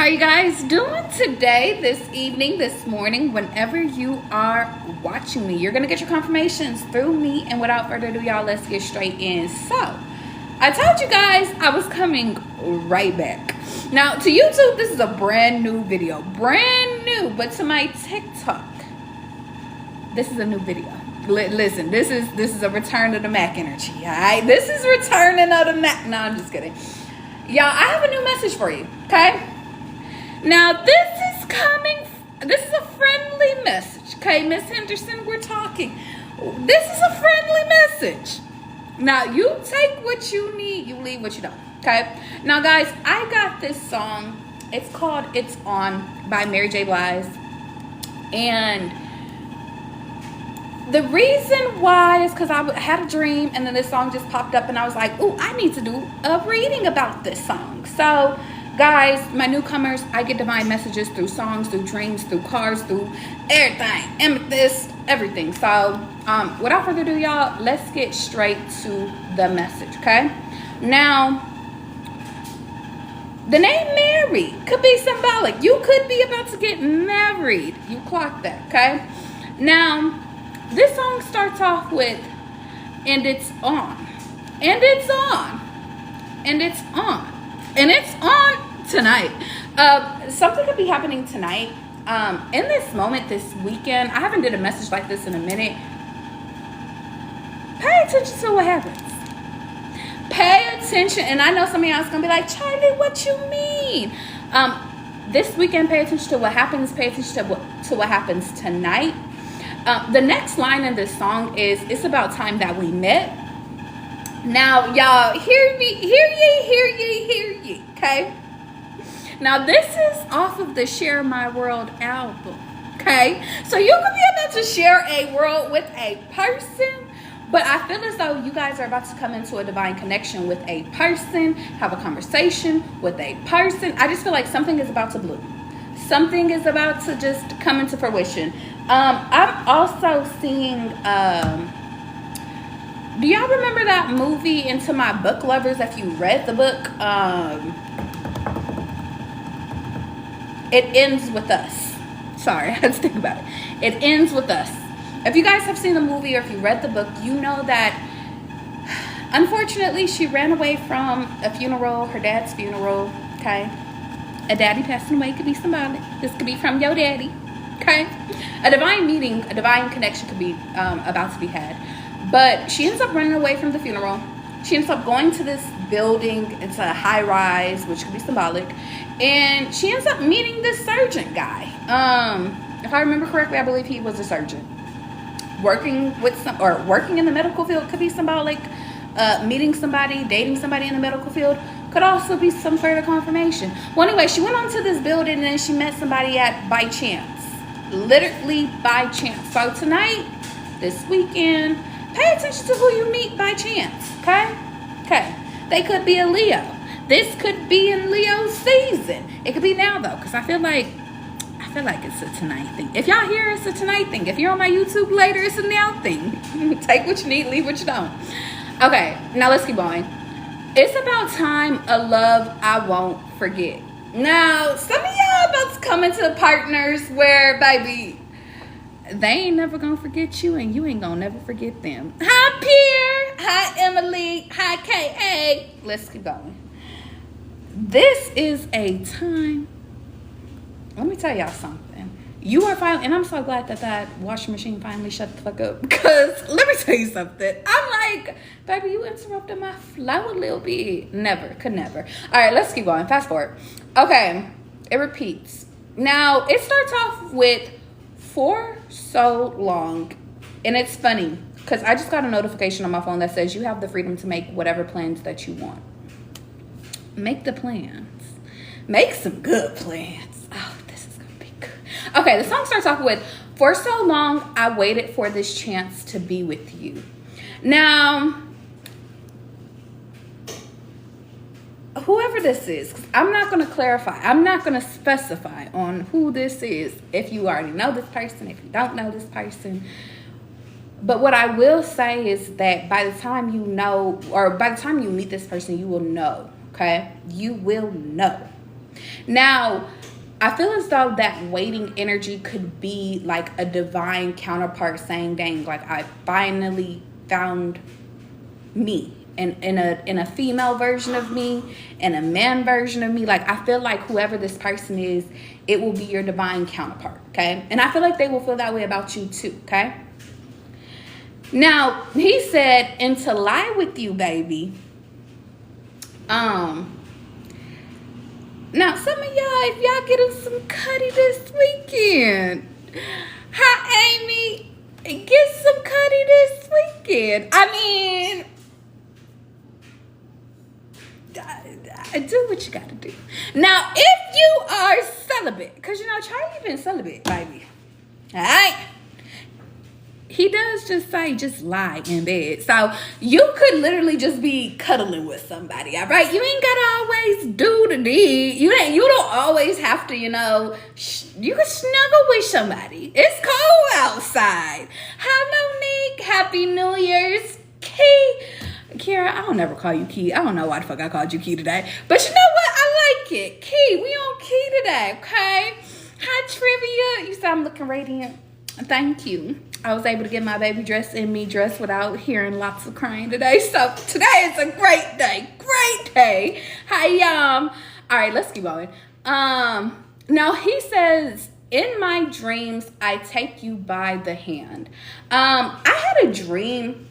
are you guys doing today, this evening, this morning, whenever you are watching me? You're going to get your confirmations through me. And without further ado, y'all, let's get straight in. So, I told you guys I was coming right back. Now, to YouTube, this is a brand new video. Brand new. But to my TikTok, this is a new video. Listen, this is a return of the Mac energy, all right? This is returning of the Mac. No, I'm just kidding. Y'all, I have a new message for you, okay? Now, this is a friendly message, okay? Miss Henderson, we're talking. This is a friendly message. Now, you take what you need, you leave what you don't, okay? Now, guys, I got this song. It's called It's On by J Bliges. And the reason why is because I had a dream and then this song just popped up and I was like, ooh, I need to do a reading about this song. So, guys, my newcomers, I get divine messages through songs, through dreams, through cards, through everything, amethyst, everything. So, without further ado, y'all, let's get straight to the message, okay? Now, the name Mary could be symbolic. You could be about to get married. You clock that, okay? Now, this song starts off with, and it's on, and it's on, and it's on, and it's on tonight. Something could be happening tonight. In this moment, this weekend, I haven't did a message like this in a minute. Pay attention to what happens. Pay attention. And I know some of y'all is going to be like, Charlie, what you mean? This weekend, pay attention to what happens. Pay attention to what happens tonight. The next line in this song is, it's about time that we met. Now, y'all, hear me, hear ye, okay? Now, this is off of the Share My World album, okay? So you could be about to share a world with a person, but I feel as though you guys are about to come into a divine connection with a person, have a conversation with a person. I just feel like something is about to bloom. Something is about to just come into fruition. I'm also seeing, do y'all remember that movie, Into My Book Lovers? If you read the book, It Ends With Us. Sorry, I had to think about it. It Ends With Us. If you guys have seen the movie or if you read the book, you know that unfortunately she ran away from a funeral, her dad's funeral, okay? A daddy passing away could be somebody. This could be from your daddy, okay? A divine meeting, a divine connection could be about to be had. But she ends up running away from the funeral. She ends up going to this building. It's a high rise, which could be symbolic. And she ends up meeting this surgeon guy. If I remember correctly, I believe he was a surgeon. Working in the medical field could be symbolic. Meeting somebody, dating somebody in the medical field could also be some further confirmation. Well, anyway, she went onto this building and then she met somebody by chance. Literally by chance. So tonight, this weekend, pay attention to who you meet by chance, okay? Okay. They could be a Leo. This could be in Leo's season. It could be now, though, because I feel like it's a tonight thing. If y'all hear it's a tonight thing. If you're on my YouTube later, it's a now thing. Take what you need, leave what you don't. Okay, now let's keep going. It's about time, a love I won't forget. Now, some of y'all about to come into partners where, baby, they ain't never gonna forget you and you ain't gonna never forget them. Hi, Pierre. Hi, Emily. Hi, K.A. Let's keep going. This is a time. Let me tell y'all something. You are finally, and I'm so glad that washing machine finally shut the fuck up. Because let me tell you something. I'm like, baby, you interrupted my flow a little bit. Never, could never. All right, let's keep going. Fast forward. Okay, it repeats. Now, it starts off with for so long. And it's funny because I just got a notification on my phone that says you have the freedom to make whatever plans that you want. Make the plans. Make some good plans. Oh, this is going to be good. Okay, the song starts off with, for so long, I waited for this chance to be with you. Now, whoever this is, 'cause I'm not going to clarify. I'm not going to specify on who this is. If you already know this person, if you don't know this person. But what I will say is that by the time you know, or by the time you meet this person, you will know, okay? You will know. Now, I feel as though that waiting energy could be like a divine counterpart saying, dang, like I finally found me in a female version of me and a man version of me. Like, I feel like whoever this person is, it will be your divine counterpart, okay? And I feel like they will feel that way about you too, okay? Now, he said, and to lie with you, baby. Now, some of y'all, if y'all getting some cutty this weekend, hi, Amy, get some cutty this weekend. I mean, do what you gotta do. Now, if you are celibate, because you know Charlie been celibate, baby. All right. He does just say, just lie in bed. So you could literally just be cuddling with somebody, all right? You ain't gotta always do the deed. You don't always have to, you know, you can snuggle with somebody. It's cold outside. Hello, Nick. Happy New Year's. Key. Kira, I don't never call you Key. I don't know why the fuck I called you Key today. But you know what? I like it. Key, we on Key today, okay? Hi, Trivia. You said I'm looking radiant. Thank you. I was able to get my baby dressed and me dressed without hearing lots of crying today. So today is a great day. Great day. Hi, all right, let's keep going. Now he says, in my dreams, I take you by the hand. I had a dream,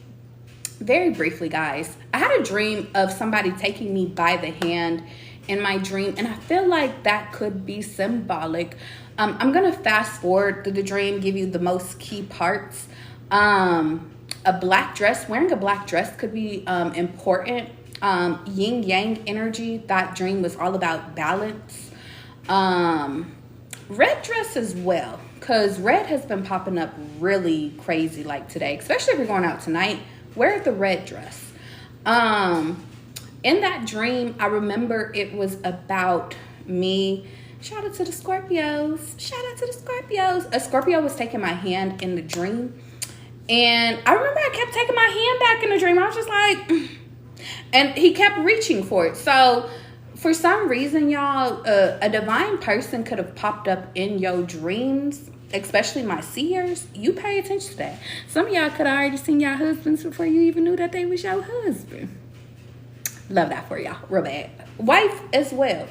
very briefly, guys. I had a dream of somebody taking me by the hand in my dream, and I feel like that could be symbolic. I'm gonna fast forward through the dream, give you the most key parts. A black dress, wearing a black dress could be important. Yin yang energy, that dream was all about balance. Red dress as well, because red has been popping up really crazy like today, especially if you're going out tonight. Wear the red dress. In that dream, I remember it was about me. Shout out to the Scorpios. Shout out to the Scorpios. A Scorpio was taking my hand in the dream. And I remember I kept taking my hand back in the dream. I was just like, and he kept reaching for it. So for some reason, y'all, a divine person could have popped up in your dreams, especially my seers. You pay attention to that. Some of y'all could have already seen your husbands before you even knew that they was your husband. Love that for y'all. Real bad. Wife as well.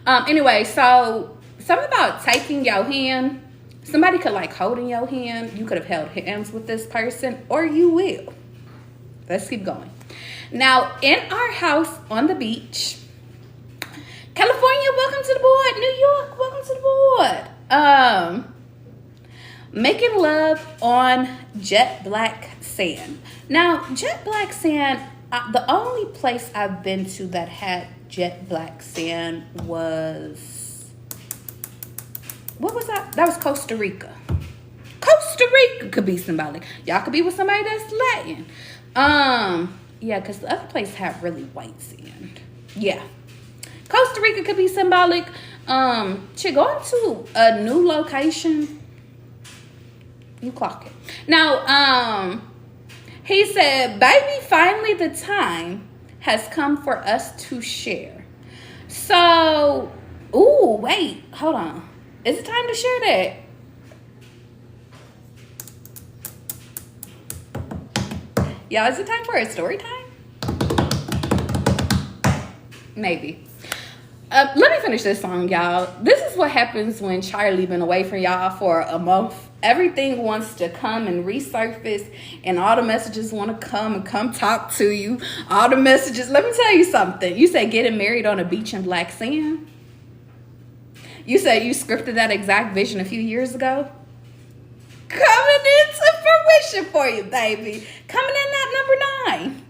Anyway, so something about taking your hand. Somebody could like holding your hand. You could have held hands with this person, or you will. Let's keep going. Now, in our house on the beach, California, welcome to the board. New York, welcome to the board. Making love on jet black sand. Now, jet black sand, the only place I've been to that had jet black sand was, what was that? That was Costa Rica. Costa Rica could be symbolic. Y'all could be with somebody that's Latin. Yeah, because the other place had really white sand. Yeah. Costa Rica could be symbolic. Going to a new location. You clock it. Now, he said, baby, finally the time has come for us to share. So, ooh, wait, hold on. Is it time to share that? Y'all, is it time for a story time? Maybe. Let me finish this song, y'all. This is what happens when Charlie been away from y'all for a month. Everything wants to come and resurface, and all the messages want to come and come talk to you. All the messages. Let me tell you something. You said getting married on a beach in black sand. You said you scripted that exact vision a few years ago. Coming into fruition for you, baby. Coming in at number 9.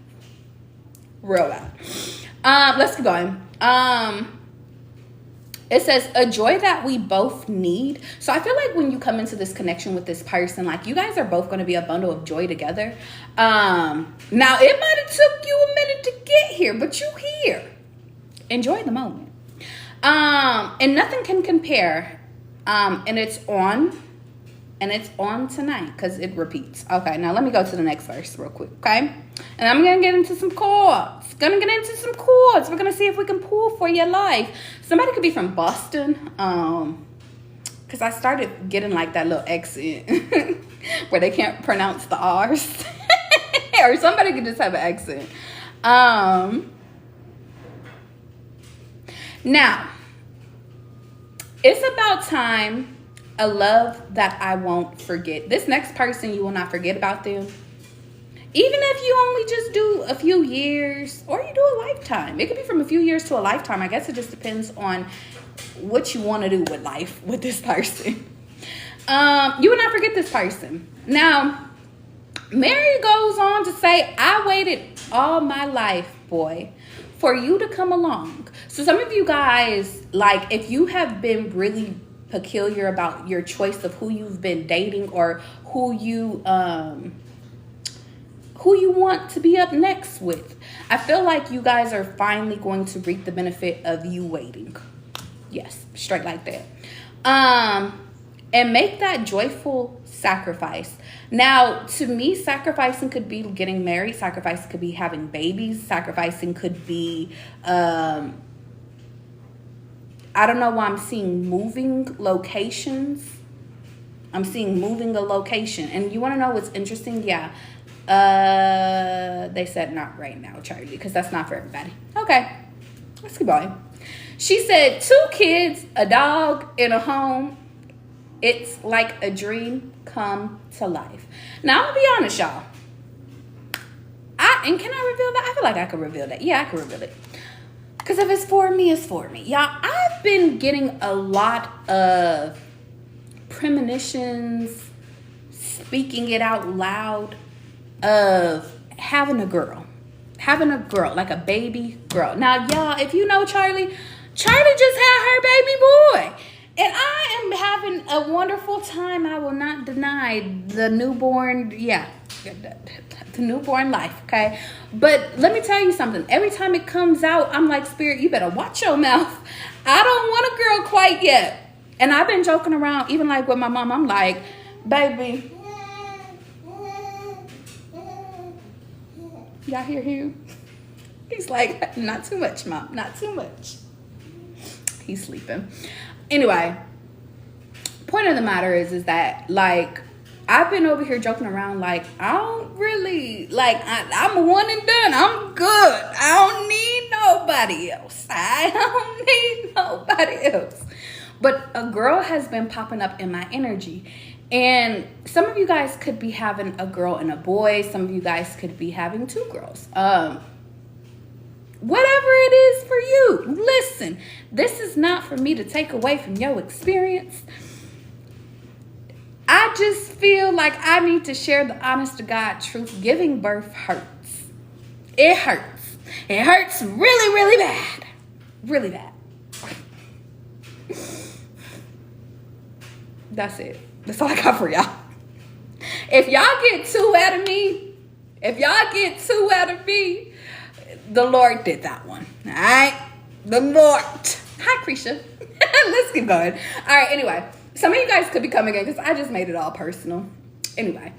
Real loud. Let's keep going. It says, a joy that we both need. So I feel like when you come into this connection with this person, like you guys are both going to be a bundle of joy together. Now, it might have took you a minute to get here, but you here. Enjoy the moment. And nothing can compare. And it's on And it's on tonight because it repeats. Okay, now let me go to the next verse real quick, okay? And I'm going to get into some chords. We're going to see if we can pull for your life. Somebody could be from Boston. Because I started getting like that little accent where they can't pronounce the R's. Or somebody could just have an accent. Now, it's about time. A love that I won't forget. This next person, you will not forget about them. Even if you only just do a few years or you do a lifetime. It could be from a few years to a lifetime. I guess it just depends on what you want to do with life with this person. You will not forget this person. Now, Mary goes on to say, I waited all my life, boy, for you to come along. So some of you guys, like, if you have been really peculiar about your choice of who you've been dating or who you want to be up next with, I feel like you guys are finally going to reap the benefit of you waiting. Yes, straight like that. And make that joyful sacrifice. Now, to me, sacrificing could be getting married. Sacrificing could be having babies. Sacrificing could be I don't know why I'm seeing moving locations. I'm seeing moving a location. And you want to know what's interesting? Yeah. They said not right now, Charlie, because that's not for everybody. Okay. Let's keep going. She said 2 kids, a dog, in a home. It's like a dream come to life. Now, I'm going to be honest, y'all. And can I reveal that? I feel like I could reveal that. Yeah, I could reveal it. Because if it's for me, it's for me. Y'all, I've been getting a lot of premonitions, speaking it out loud, of having a girl, like a baby girl. Now, y'all, if you know Charlie just had her baby boy. And I am having a wonderful time. I will not deny the newborn, the newborn life, okay? But let me tell you something. Every time it comes out, I'm like, Spirit, you better watch your mouth. I don't want a girl quite yet. And I've been joking around, even like with my mom. I'm like, baby. Y'all hear him? He's like, not too much, Mom. Not too much. He's sleeping. Anyway, point of the matter is that, like, I've been over here joking around like, I don't really, like, I'm one and done. I'm good. I don't need nobody else. But a girl has been popping up in my energy. And some of you guys could be having a girl and a boy. Some of you guys could be having 2 girls. Whatever it is for you. Listen, this is not for me to take away from your experience. I just feel like I need to share the honest to God truth. Giving birth hurts. It hurts. It hurts really, really bad. Really bad. That's it. That's all I got for y'all. If y'all get 2 out of me, the Lord did that one. All right? The Lord. Hi, Krisha. Let's keep going. All right, anyway. Some of you guys could be coming in because I just made it all personal. Anyway.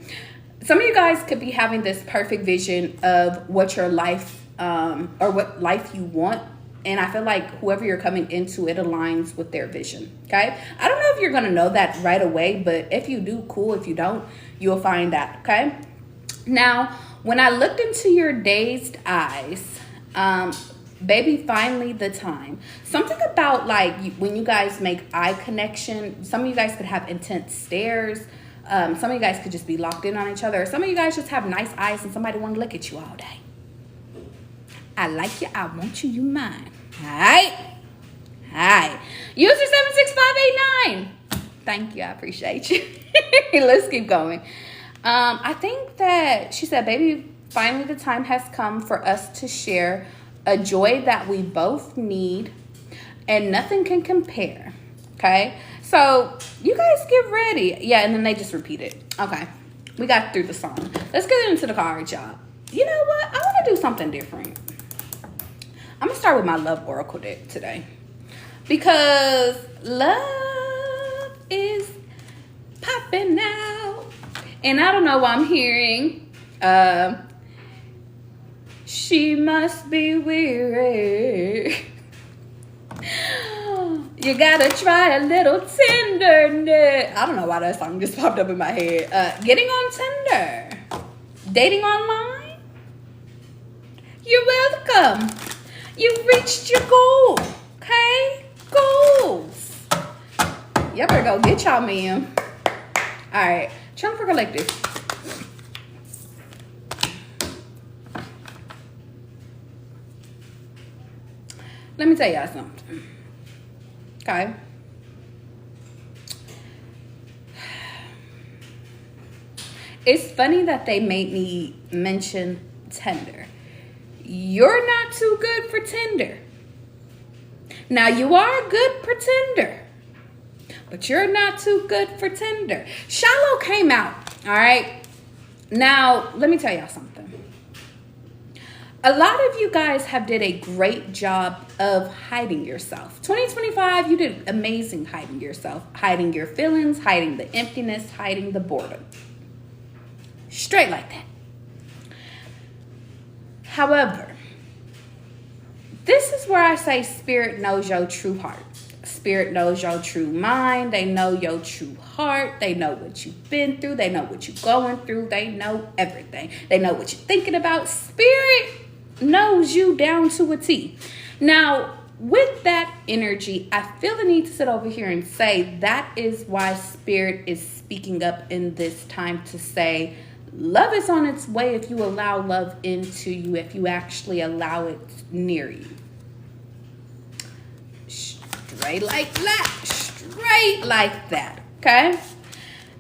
Some of you guys could be having this perfect vision of what your life, or what life you want. And I feel like whoever you're coming into, it aligns with their vision. Okay? I don't know if you're going to know that right away. But if you do, cool. If you don't, you'll find out. Okay? Now, when I looked into your dazed eyes, baby, finally the time. Something about like when you guys make eye connection, some of you guys could have intense stares. Some of you guys could just be locked in on each other. Some of you guys just have nice eyes and somebody want to look at you all day. I like you. I want you. You mine. All right. Hi. User 76589. Thank you. I appreciate you. Let's keep going. I think that she said, baby, finally the time has come for us to share a joy that we both need and nothing can compare. Okay. So you guys get ready. Yeah. And then they just repeat it. Okay. We got through the song. Let's get into the cards, y'all. You know what? I want to do something different. I'm going to start with my love oracle deck today because love is popping. nothing now. And I don't know why I'm hearing, she must be weary. You gotta try a little tenderness. I don't know why that song just popped up in my head. Getting on Tinder. Dating online. You're welcome. You've reached your goal. Okay? Goals. Y'all better go get y'all man. Alright. Trying to figure like this. Let me tell y'all something. Okay? It's funny that they made me mention Tinder. You're not too good for Tinder. Now, you are a good pretender, but you're not too good for Tinder. Shallow came out, all right? Now, let me tell y'all something. A lot of you guys have did a great job of hiding yourself. 2025, you did amazing hiding yourself, hiding your feelings, hiding the emptiness, hiding the boredom. Straight like that. However, this is where I say Spirit knows your true heart. Spirit knows your true mind. They know your true heart. They know what you've been through. They know what you're going through. They know everything. They know what you're thinking about. Spirit knows you down to a T. Now, with that energy, I feel the need to sit over here and say that is why Spirit is speaking up in this time to say love is on its way if you allow love into you, if you actually allow it near you. Straight like that. Straight like that. Okay?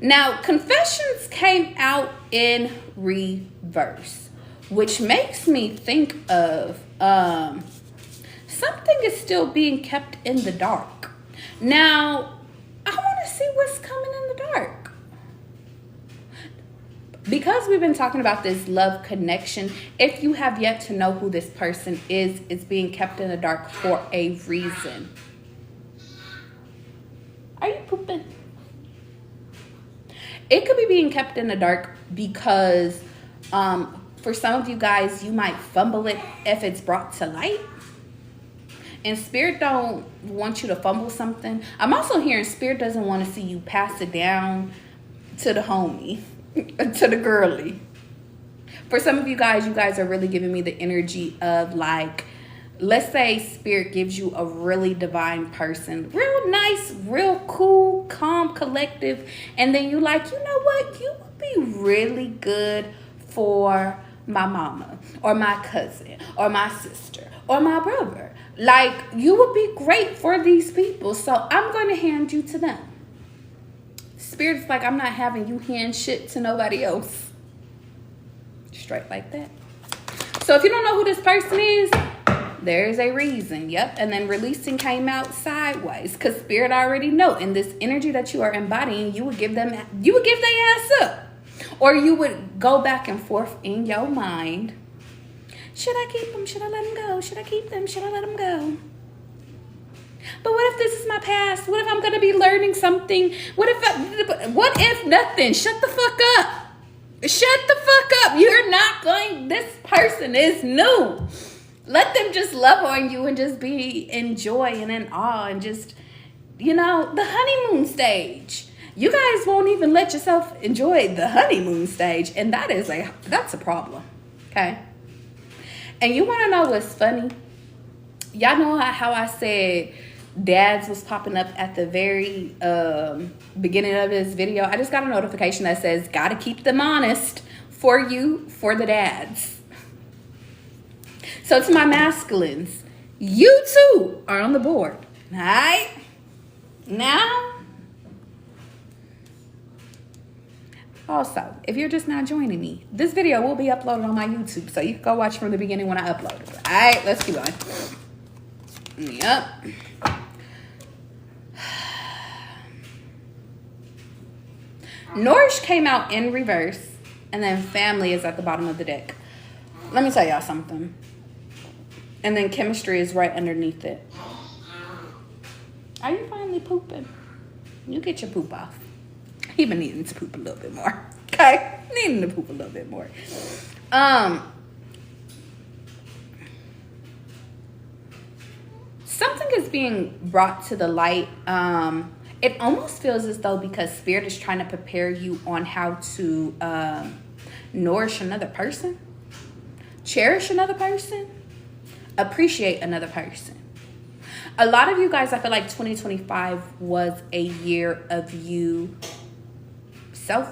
Now, Confessions came out in reverse, which makes me think of something is still being kept in the dark. Now, I want to see what's coming in the dark. Because we've been talking about this love connection, if you have yet to know who this person is, it's being kept in the dark for a reason. Are you pooping? It could be being kept in the dark because for some of you guys, you might fumble it if it's brought to light. And Spirit don't want you to fumble something. I'm also hearing Spirit doesn't want to see you pass it down to the homie, to the girly. For some of you guys are really giving me the energy of like, let's say Spirit gives you a really divine person, real nice, real cool, calm, collective. And then you like, you know what? You would be really good for my mama or my cousin or my sister or my brother. Like, you would be great for these people. So I'm going to hand you to them. Spirit's like, I'm not having you hand shit to nobody else. Straight like that. So if you don't know who this person is, there's a reason. Yep. And then releasing came out sideways because Spirit already know. And this energy that you are embodying, you would give their ass up. Or you would go back and forth in your mind. Should I keep them? Should I let them go? Should I keep them? Should I let them go? But what if this is my past? What if I'm going to be learning something? What if nothing? Shut the fuck up. Shut the fuck up. You're not going, this person is new. Let them just love on you and just be in joy and in awe and just, you know, the honeymoon stage. You guys won't even let yourself enjoy the honeymoon stage. And that's a problem. Okay. And you want to know what's funny? Y'all know how I said dads was popping up at the very beginning of this video. I just got a notification that says, gotta keep them honest for the dads. So to my masculines, you too are on the board. All right? Now, also, if you're just now joining me, this video will be uploaded on my YouTube, so you can go watch from the beginning when I upload it. All right, let's keep going. Yep. Nourish came out in reverse, and then family is at the bottom of the deck. Let me tell y'all something. And then chemistry is right underneath it. Are you finally pooping? You get your poop off. He been needing to poop a little bit more. Okay? Needing to poop a little bit more. Something is being brought to the light. It almost feels as though because Spirit is trying to prepare you on how to nourish another person, cherish another person, appreciate another person. A lot of you guys, I feel like 2025 was a year of you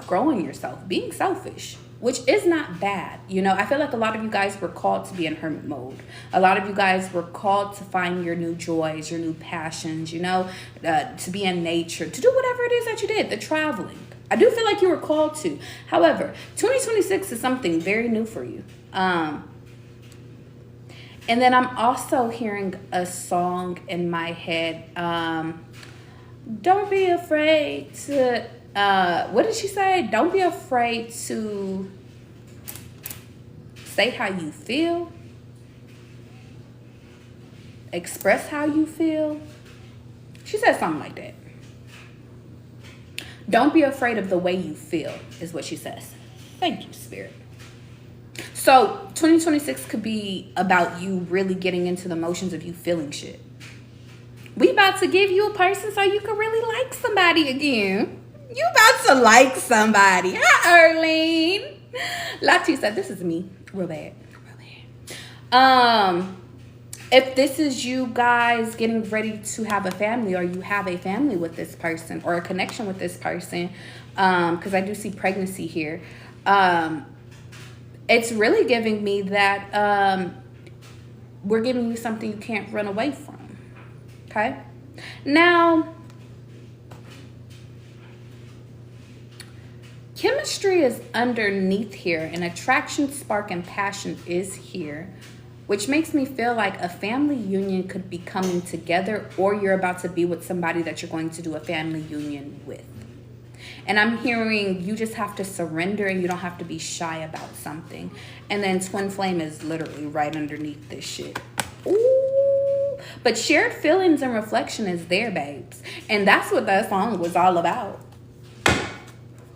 growing yourself, being selfish, which is not bad. You know, I feel like a lot of you guys were called to be in hermit mode. A lot of you guys were called to find your new joys, your new passions, you know, to be in nature, to do whatever it is that you did, the traveling. I do feel like you were called to. However, 2026 is something very new for you. And then I'm also hearing a song in my head. Don't be afraid to, what did she say? Don't be afraid to say how you feel. Express how you feel. She said something like that. Don't be afraid of the way you feel is what she says. Thank you, Spirit. So 2026 could be about you really getting into the motions of you feeling shit. We about to give you a person so you can really like somebody again. You about to like somebody. Hi, Erlene. Latu said, this is me. Real bad. If this is you guys getting ready to have a family, or you have a family with this person or a connection with this person, because I do see pregnancy here, it's really giving me that we're giving you something you can't run away from. Okay? Now, chemistry is underneath here, and attraction, spark, and passion is here, which makes me feel like a family union could be coming together, or you're about to be with somebody that you're going to do a family union with. And I'm hearing you just have to surrender, and you don't have to be shy about something. And then twin flame is literally right underneath this shit. Ooh. But shared feelings and reflection is there, babes. And that's what that song was all about.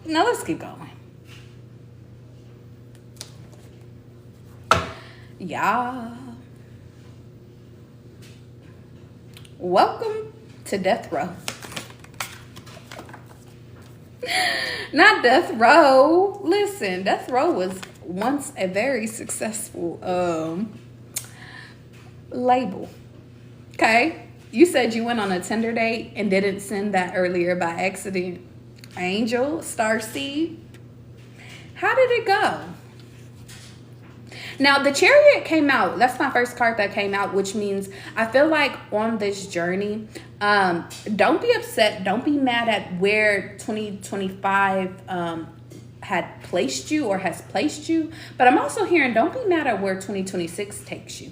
Now let's keep going. Yeah. Welcome to Death Row. Not Death Row. Listen, Death Row was once a very successful label. Okay? You said you went on a Tinder date and didn't send that earlier by accident. Angel, Starseed. How did it go? Now, the Chariot came out. That's my first card that came out, which means I feel like on this journey, don't be upset. Don't be mad at where 2025 had placed you or has placed you. But I'm also hearing don't be mad at where 2026 takes you.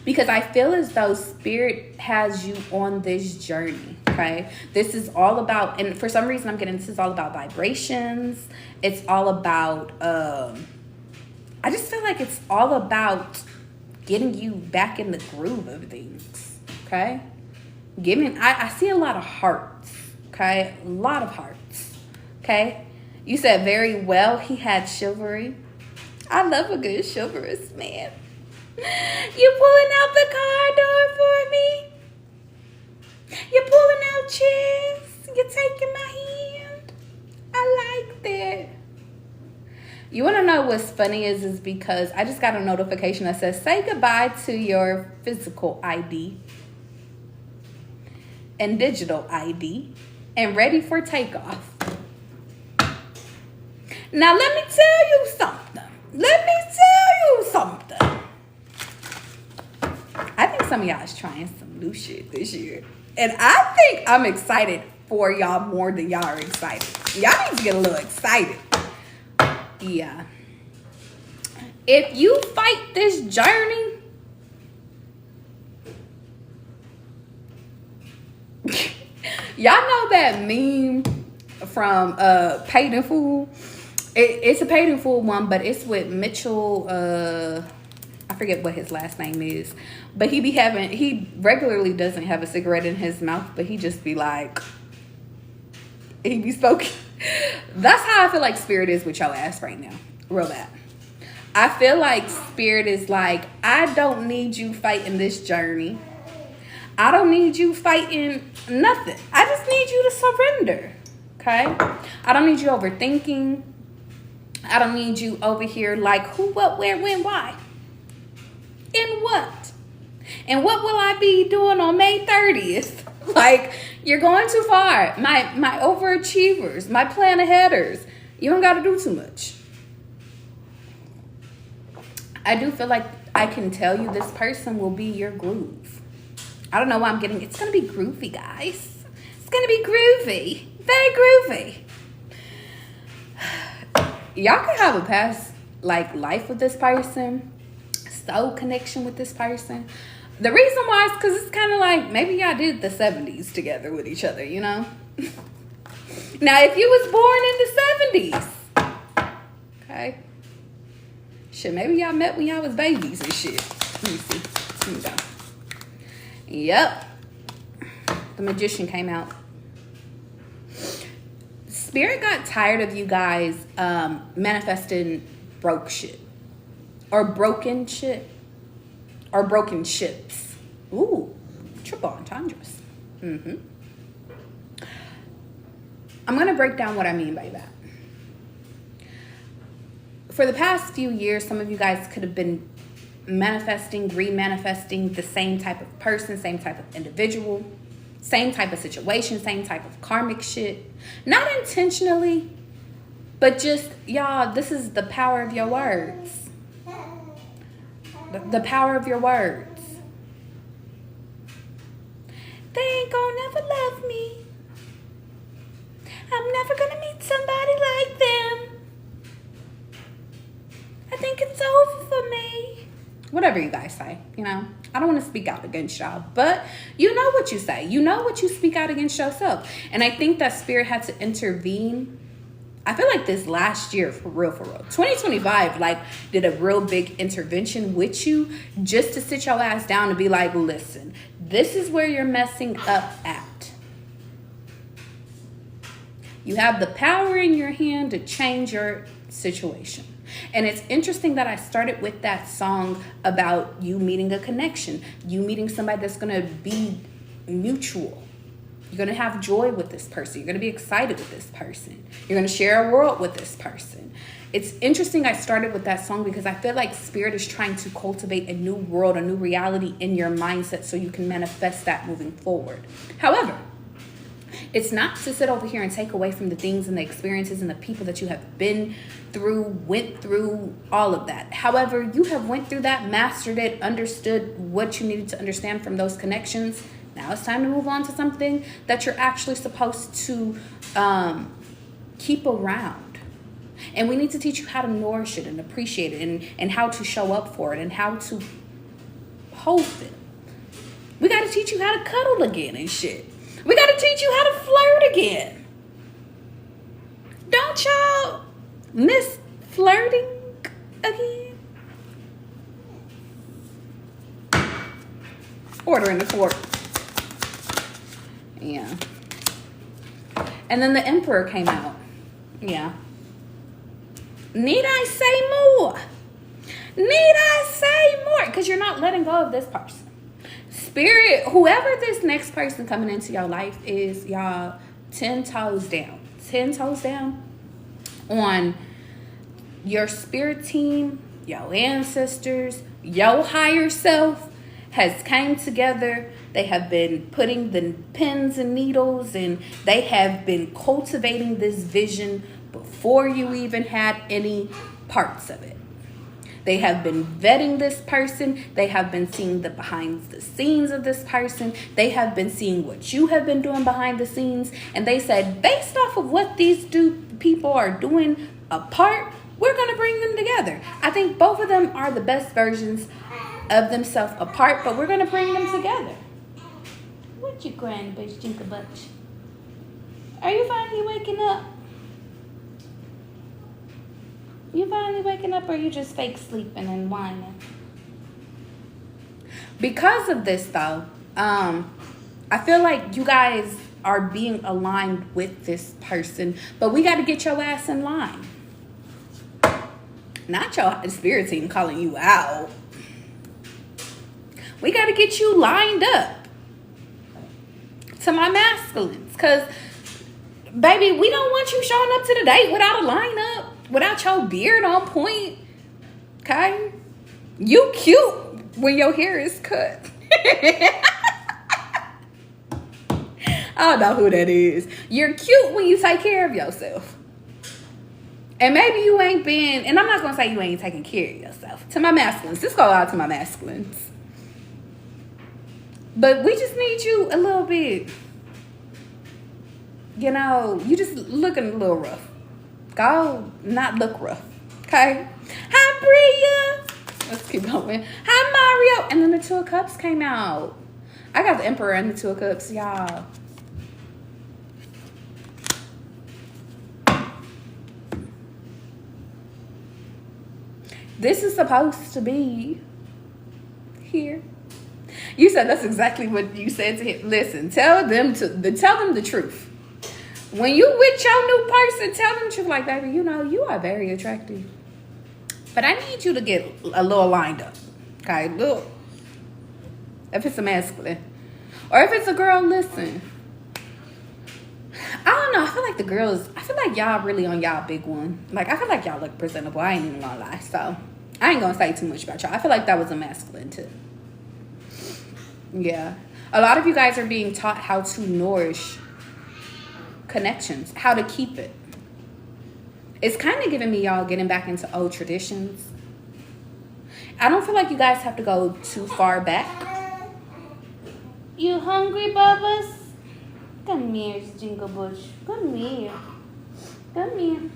Because I feel as though Spirit has you on this journey, okay? This is all about, and for some reason I'm getting, this is all about vibrations. It's all about, I just feel like it's all about getting you back in the groove of things, okay? I see a lot of hearts, okay? A lot of hearts, okay? You said very well, he had chivalry. I love a good chivalrous man. You pulling out the car door for me? You're pulling out chairs? You're taking my hand? I like that. You want to know what's funny is because I just got a notification that says, say goodbye to your physical ID and digital ID and ready for takeoff. Now, let me tell you something. I think some of y'all is trying some new shit this year. And I think I'm excited for y'all more than y'all are excited. Y'all need to get a little excited. Yeah. If you fight this journey, y'all know that meme from Paid in Full? It's a Paid in Full one, but it's with Mitchell, I forget what his last name is. But he regularly doesn't have a cigarette in his mouth, but he just be like, He be spoken. That's how I feel like spirit is with your ass right now. Real bad. I feel like spirit is like, I don't need you fighting this journey. I don't need you fighting nothing. I just need you to surrender. Okay? I don't need you overthinking. I don't need you over here like who, what, where, when, why. And what? And what will I be doing on May 30th? Like, you're going too far. My overachievers, my plan aheaders. You don't got to do too much. I do feel like I can tell you this person will be your groove. I don't know why I'm getting, it's going to be groovy, guys. It's going to be groovy. Very groovy. Y'all can have a past, like, life with this person. Soul connection with this person. The reason why is because it's kind of like maybe y'all did the 70s together with each other, you know? Now, if you was born in the 70s, okay? Shit, maybe y'all met when y'all was babies and shit. Let me see. Here we go. Yep. The Magician came out. Spirit got tired of you guys manifesting broke shit. Or broken shit. Or broken ships. Ooh. Triple entendres. Mm-hmm. I'm going to break down what I mean by that. For the past few years, some of you guys could have been manifesting, re-manifesting the same type of person, same type of individual, same type of situation, same type of karmic shit. Not intentionally, but just, y'all, this is the power of your words. The power of your words. They ain't gonna never love me. I'm never gonna meet somebody like them. I think it's over for me. Whatever you guys say, you know. I don't want to speak out against y'all, but you know what you say. You know what you speak out against yourself. And I think that spirit had to intervene. I feel like this last year, for real. 2025, like, did a real big intervention with you just to sit your ass down and be like, listen, this is where you're messing up at. You have the power in your hand to change your situation. And it's interesting that I started with that song about you meeting a connection, you meeting somebody that's going to be mutual. You're going to have joy with this person. You're going to be excited with this person. You're going to share a world with this person. It's interesting I started with that song because I feel like spirit is trying to cultivate a new world, a new reality in your mindset so you can manifest that moving forward. However, it's not to sit over here and take away from the things and the experiences and the people that you have been through, went through, all of that. However, you have went through that, mastered it, understood what you needed to understand from those connections. Now it's time to move on to something that you're actually supposed to keep around. And we need to teach you how to nourish it and appreciate it and how to show up for it and how to hold it. We got to teach you how to cuddle again and shit. We got to teach you how to flirt again. Don't y'all miss flirting again? Ordering the fork. Yeah. And then the Emperor came out. Yeah. Need I say more? Need I say more? Because you're not letting go of this person. Spirit, whoever this next person coming into your life is, y'all, 10 toes down. 10 toes down on your spirit team, your ancestors, your higher self has came together. They have been putting the pins and needles and they have been cultivating this vision before you even had any parts of it. They have been vetting this person. They have been seeing the behind the scenes of this person. They have been seeing what you have been doing behind the scenes. And they said, based off of what these two people are doing apart, we're going to bring them together. I think both of them are the best versions of themselves apart, but we're going to bring them together. What you crying, bitch, jinka bunch? Are you finally waking up? You finally waking up, or you just fake sleeping and whining? Because of this, though, I feel like you guys are being aligned with this person, but we got to get your ass in line. Not your spirit team calling you out. We got to get you lined up. To my masculines, because baby, we don't want you showing up to the date without a lineup, without your beard on point. Okay? You cute when your hair is cut. I don't know who that is. You're cute when you take care of yourself. And maybe you ain't been, and I'm not going to say you ain't taking care of yourself. To my masculines. This go out to my masculines. But we just need you a little bit. You know, you just looking a little rough. Go not look rough. Okay? Hi, Bria. Let's keep going. Hi, Mario. And then the Two of Cups came out. I got the Emperor and the Two of Cups, y'all. This is supposed to be here. You said that's exactly what you said to him. Listen, tell them the truth. When you with your new person, tell them the truth. Like, baby, you know, you are very attractive. But I need you to get a little lined up. Okay, look. If it's a masculine. Or if it's a girl, listen. I don't know. I feel like the girls, I feel like y'all really on y'all big one. Like, I feel like y'all look presentable. I ain't even gonna lie. So, I ain't gonna say too much about y'all. I feel like that was a masculine too. Yeah. A lot of you guys are being taught how to nourish connections, how to keep it. It's kind of giving me y'all getting back into old traditions. I don't feel like you guys have to go too far back. You hungry, Bubba's? Come here, Jingle Bush. Come here. Come here.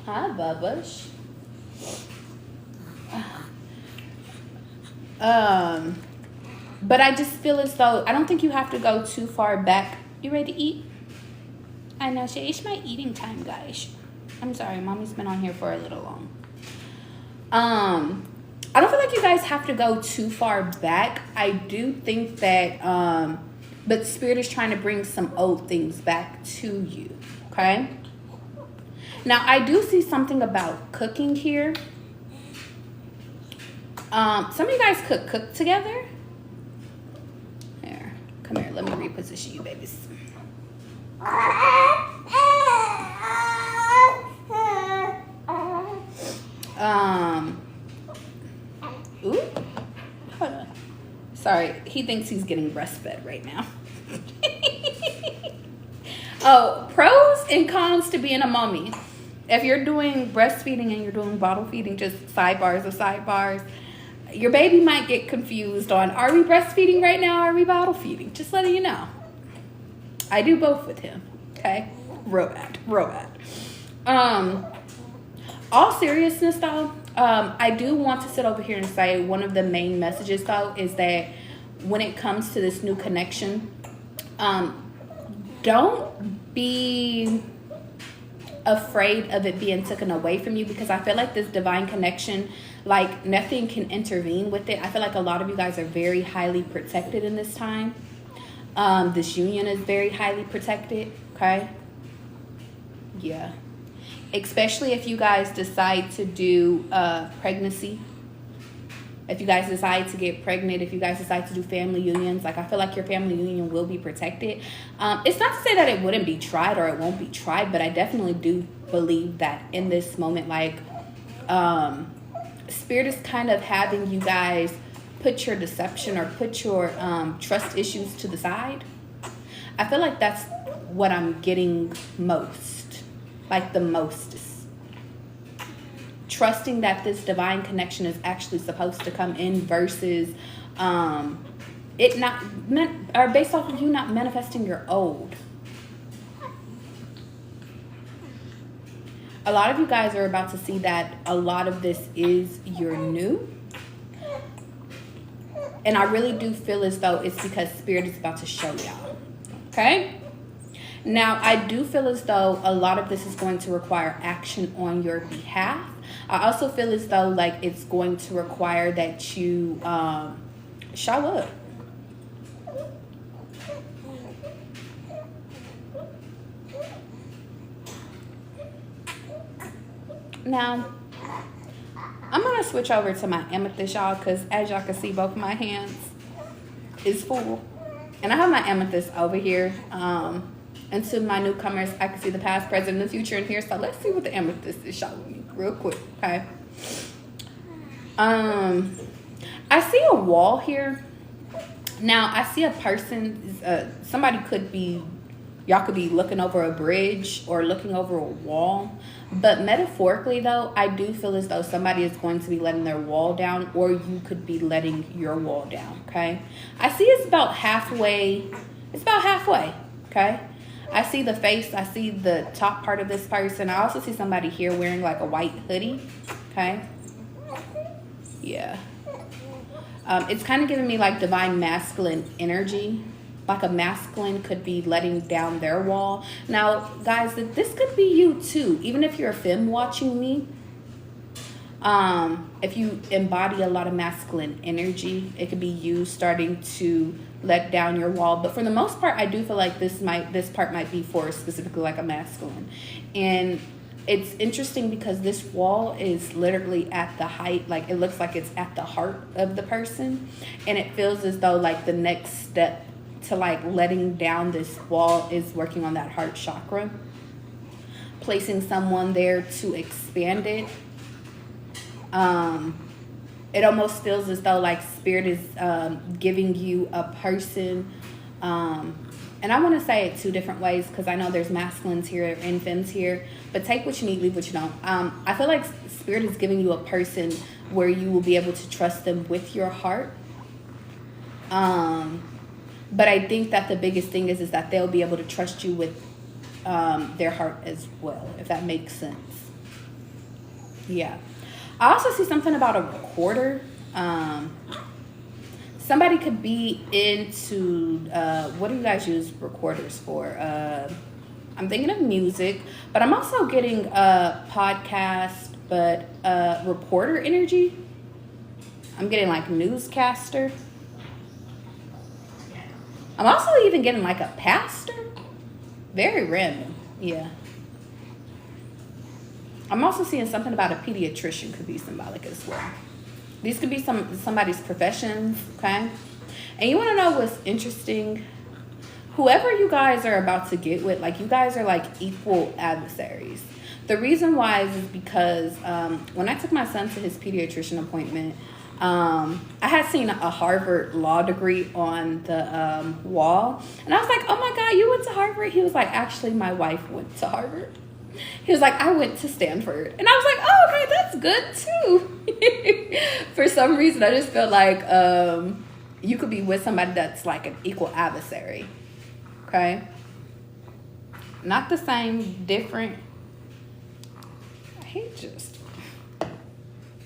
Hi, Bubba's. But I just feel as though I don't think you have to go too far back. You ready to eat? I know, it's my eating time, guys. I'm sorry, mommy's been on here for a little long. I don't feel like you guys have to go too far back. I do think that, but Spirit is trying to bring some old things back to you, okay? Now, I do see something about cooking here. Some of you guys cook together. Here, come here. Let me reposition you, babies. Ooh, hold on. Sorry, he thinks he's getting breastfed right now. Oh, pros and cons to being a mommy. If you're doing breastfeeding and you're doing bottle feeding, just sidebars of sidebars, your baby might get confused on, are we breastfeeding right now? Or are we bottle feeding? Just letting you know. I do both with him. Okay? Real bad. All seriousness though, I do want to sit over here and say one of the main messages though is that when it comes to this new connection, don't be afraid of it being taken away from you, because I feel like this divine connection, like nothing can intervene with it. I feel like a lot of you guys are very highly protected in this time. This union is very highly protected, okay? Yeah. Especially if you guys decide to do pregnancy. If you guys decide to get pregnant, if you guys decide to do family unions, like I feel like your family union will be protected. It's not to say that it wouldn't be tried or it won't be tried, but I definitely do believe that in this moment, like Spirit is kind of having you guys put your deception or put your trust issues to the side. I feel like that's what I'm getting most, like the mostest. Trusting that this divine connection is actually supposed to come in versus it not meant, or based off of you not manifesting your old. A lot of you guys are about to see that a lot of this is your new. And I really do feel as though it's because Spirit is about to show y'all. Okay? Now, I do feel as though a lot of this is going to require action on your behalf. I also feel as though like it's going to require that you show up. Now, I'm going to switch over to my amethyst, y'all, because as y'all can see, both my hands is full. And I have my amethyst over here. And to my newcomers, I can see the past, present, and the future in here. So let's see what the amethyst is showing me real quick, okay? I see a wall here. Now, I see a person, somebody could be, y'all could be looking over a bridge or looking over a wall. But metaphorically, though, I do feel as though somebody is going to be letting their wall down, or you could be letting your wall down, okay? I see it's about halfway. It's about halfway, okay? I see the face. I see the top part of this person. I also see somebody here wearing like a white hoodie, okay? Yeah. It's kind of giving me like divine masculine energy. Like a masculine could be letting down their wall. Now, guys, this could be you too. Even if you're a femme watching me, if you embody a lot of masculine energy, it could be you starting to let down your wall. But for the most part, I do feel like this part might be for specifically like a masculine. And it's interesting because this wall is literally at the height, like it looks like it's at the heart of the person. And it feels as though like the next step to like letting down this wall is working on that heart chakra, placing someone there to expand it. It almost feels as though like spirit is giving you a person, and I want to say it two different ways because I know there's masculines here and femmes here, but take what you need, leave what you don't. I feel like spirit is giving you a person where you will be able to trust them with your heart. But I think that the biggest thing is that they'll be able to trust you with their heart as well, if that makes sense. Yeah. I also see something about a recorder. Somebody could be into, what do you guys use recorders for? I'm thinking of music, but I'm also getting a podcast, but reporter energy. I'm getting like newscaster. I'm also even getting like a pastor. Very random. Yeah. I'm also seeing something about a pediatrician could be symbolic as well. These could be somebody's professions, okay? And you want to know what's interesting? Whoever you guys are about to get with, like you guys are like equal adversaries. The reason why is because when I took my son to his pediatrician appointment, I had seen a Harvard law degree on the wall. And I was like, oh my God, you went to Harvard? He was like, actually, my wife went to Harvard. He was like, I went to Stanford. And I was like, oh, okay, that's good too. For some reason, I just felt like you could be with somebody that's like an equal adversary. Okay? Not the same, different.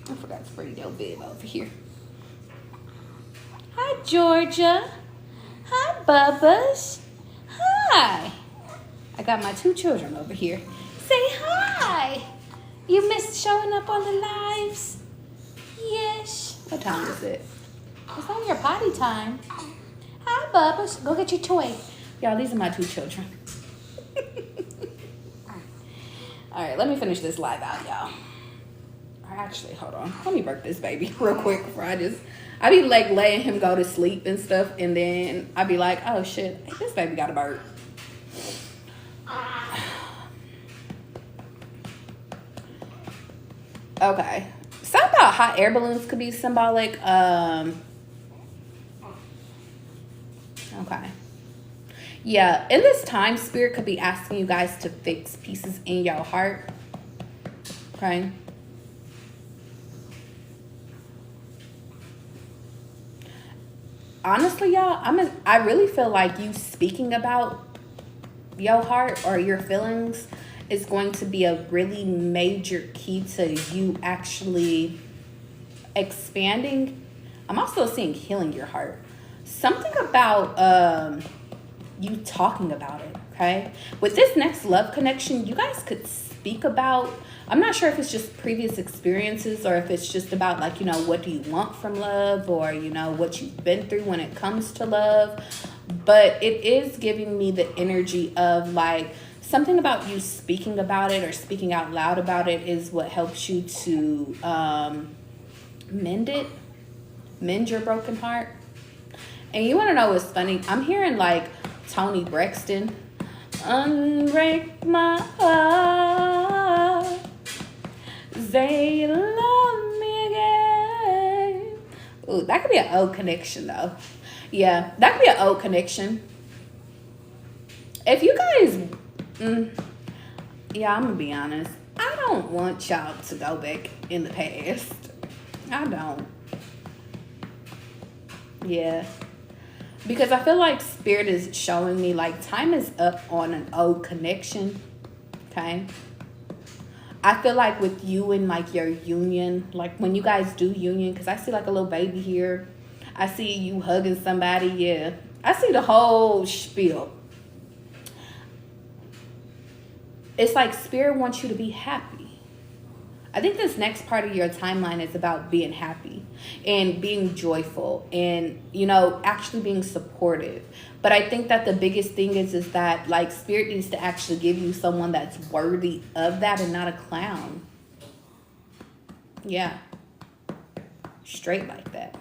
I forgot to bring your bib over here. Hi, Georgia. Hi, Bubba's. Hi. I got my two children over here. Say hi. You missed showing up on the lives? Yes. What time is it? It's on your potty time. Hi, Bubba's. Go get your toy. Y'all, these are my two children. All right, let me finish this live out, y'all. Actually, hold on. Let me burp this baby real quick before I be like letting him go to sleep and stuff, and then I be like, oh shit, this baby got a burp. Okay. Something about hot air balloons could be symbolic. Okay. Yeah, in this time, spirit could be asking you guys to fix pieces in your heart. Okay. Honestly, y'all, I really feel like you speaking about your heart or your feelings is going to be a really major key to you actually expanding. I'm also seeing healing your heart. Something about you talking about it, okay? With this next love connection, you guys could speak about, I'm not sure if it's just previous experiences or if it's just about like, you know, what do you want from love or, you know, what you've been through when it comes to love. But it is giving me the energy of like something about you speaking about it or speaking out loud about it is what helps you to mend your broken heart. And you want to know what's funny? I'm hearing like Tony Braxton, unbreak my heart, say love me again. Ooh, that could be an old connection though. Yeah, that could be an old connection. If you guys, yeah, I'm gonna be honest. I don't want y'all to go back in the past. I don't. Yeah. Because I feel like Spirit is showing me like time is up on an old connection. Okay. I feel like with you and like your union, like when you guys do union, because I see like a little baby here. I see you hugging somebody. Yeah. I see the whole spiel. It's like Spirit wants you to be happy. I think this next part of your timeline is about being happy and being joyful and, you know, actually being supportive. But I think that the biggest thing is that like Spirit needs to actually give you someone that's worthy of that and not a clown. Yeah. Straight like that.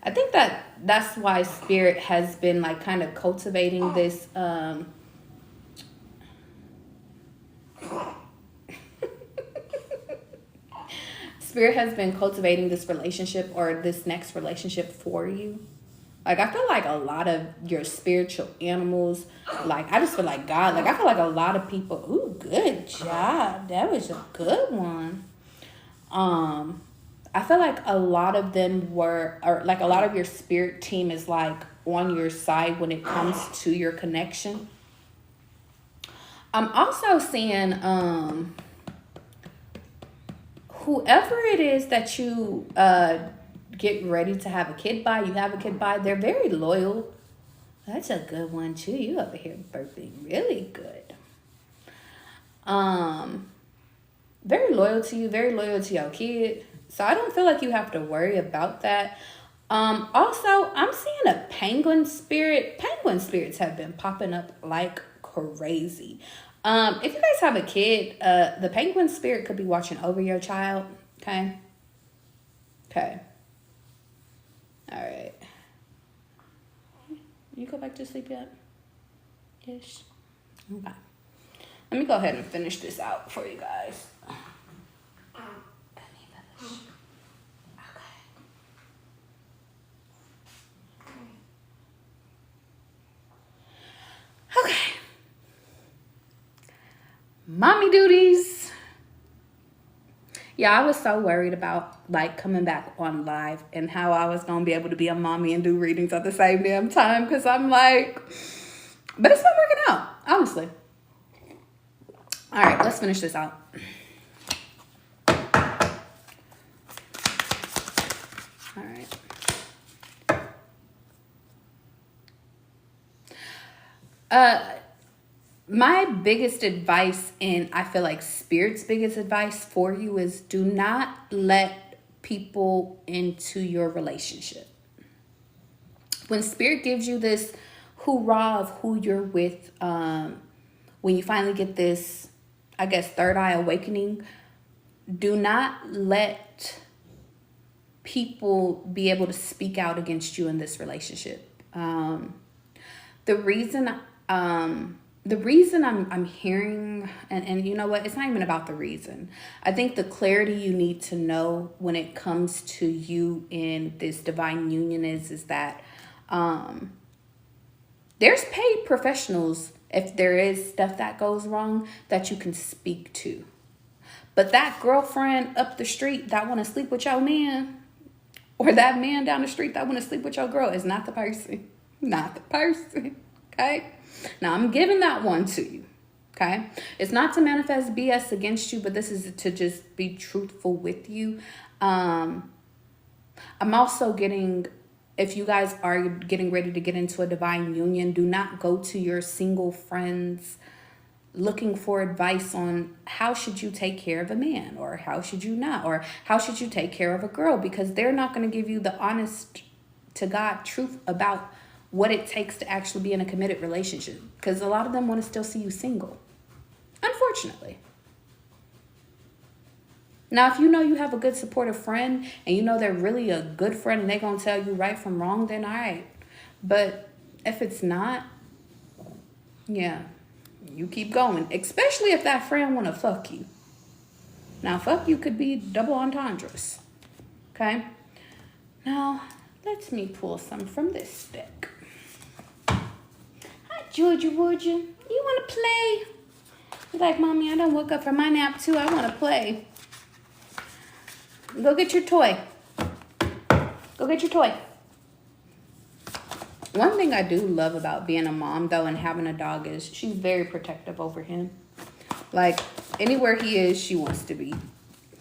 I think that that's why Spirit has been like kind of cultivating this Spirit has been cultivating this relationship or this next relationship for you. Like, I feel like a lot of your spiritual animals, like, I just feel like God, like, I feel like a lot of people, ooh, good job. That was a good one. I feel like a lot of them were, or like a lot of your spirit team is like on your side when it comes to your connection. I'm also seeing, whoever it is that you get ready to have a kid by, you have a kid by, they're very loyal. That's a good one too. You over here burping really good. Very loyal to you, very loyal to your kid. So I don't feel like you have to worry about that. Also, I'm seeing a penguin spirit. Penguin spirits have been popping up like crazy. If you guys have a kid, the penguin spirit could be watching over your child. Okay. Okay. All right. You go back to sleep yet? Yes. Okay. Let me go ahead and finish this out for you guys. Okay. Mommy duties. Yeah, I was so worried about like coming back on live and how I was going to be able to be a mommy and do readings at the same damn time. Because I'm like, but it's been working out, honestly. All right, let's finish this out. All right. My biggest advice, and I feel like Spirit's biggest advice for you, is do not let people into your relationship. When Spirit gives you this hoorah of who you're with, when you finally get this, I guess, third eye awakening, do not let people be able to speak out against you in this relationship. The reason I'm hearing, and you know what, it's not even about the reason. I think the clarity you need to know when it comes to you in this divine union is that there's paid professionals, if there is stuff that goes wrong, that you can speak to. But that girlfriend up the street that want to sleep with your man, or that man down the street that want to sleep with your girl, is not the person. Not the person. Okay? Now, I'm giving that one to you. Okay? It's not to manifest BS against you, but this is to just be truthful with you. I'm also getting, if you guys are getting ready to get into a divine union, do not go to your single friends looking for advice on how should you take care of a man, or how should you not, or how should you take care of a girl, because they're not going to give you the honest to God truth about what it takes to actually be in a committed relationship. Because a lot of them want to still see you single. Unfortunately. Now, if you know you have a good supportive friend and you know they're really a good friend and they're going to tell you right from wrong, then all right. But if it's not, yeah, you keep going. Especially if that friend want to fuck you. Now, fuck you could be double entendres. Okay? Now, let me pull some from this deck. Hi, Georgia, would you? You want to play? You're like, Mommy, I done woke up from my nap too. I want to play. Go get your toy. Go get your toy. One thing I do love about being a mom, though, and having a dog is she's very protective over him. Like, anywhere he is, she wants to be.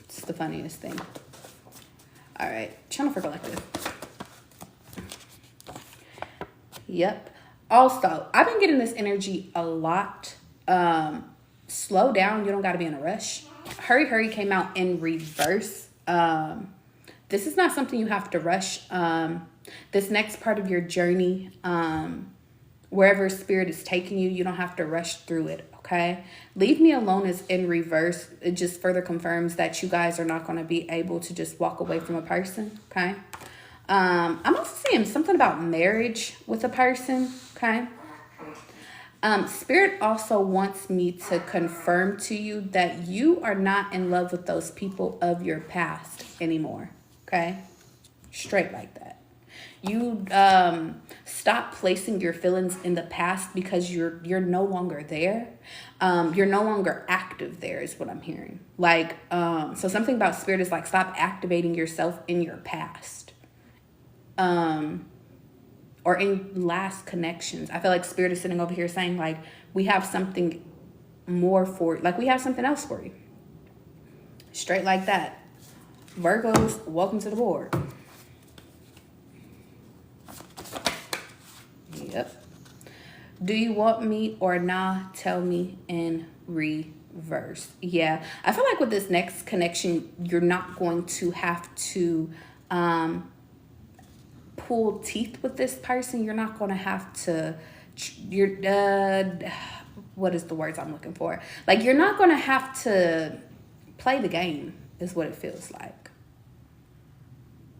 It's the funniest thing. All right. Channel for collective. Yep. Also, I've been getting this energy a lot. Slow down. You don't got to be in a rush. Hurry, hurry came out in reverse. This is not something you have to rush. This next part of your journey, wherever spirit is taking you, you don't have to rush through it, okay? Leave me alone is in reverse. It just further confirms that you guys are not going to be able to just walk away from a person, okay? I'm also seeing something about marriage with a person, okay? Spirit also wants me to confirm to you that you are not in love with those people of your past anymore, okay? Straight like that. You stop placing your feelings in the past because you're no longer there. You're no longer active there is what I'm hearing. Like, so something about spirit is like, stop activating yourself in your past. Or in last connections. I feel like spirit is sitting over here saying like, we have something more for, like we have something else for you. Straight like that. Virgos, welcome to the board. Yep. Do you want me or nah? Tell me in reverse. Yeah. I feel like with this next connection, you're not going to have to pull teeth with this person. You're not going to have to, what is the words I'm looking for? Like, you're not going to have to play the game is what it feels like.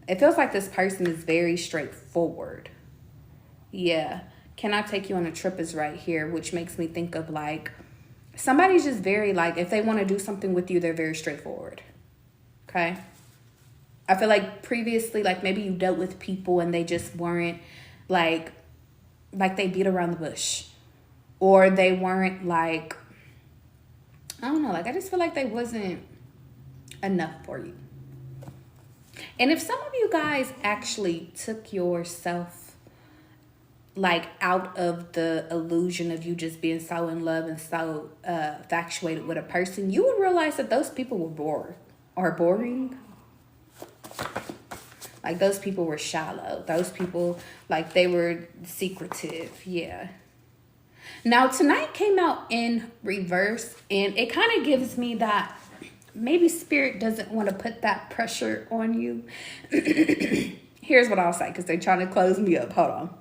It feels like this person is very straightforward. Yeah. Can I take you on a trip is right here, which makes me think of like, somebody's just very like, if they want to do something with you, they're very straightforward. Okay. I feel like previously, like maybe you dealt with people and they just weren't like they beat around the bush, or they weren't like, I don't know, like I just feel like they wasn't enough for you. And if some of you guys actually took yourself like out of the illusion of you just being so in love and so infatuated with a person, you would realize that those people were bored or boring. Like those people were shallow. Those people, like they were secretive. Yeah. Now tonight came out in reverse, and it kind of gives me that maybe spirit doesn't want to put that pressure on you. Here's what I'll say, because they're trying to close me up. Hold on.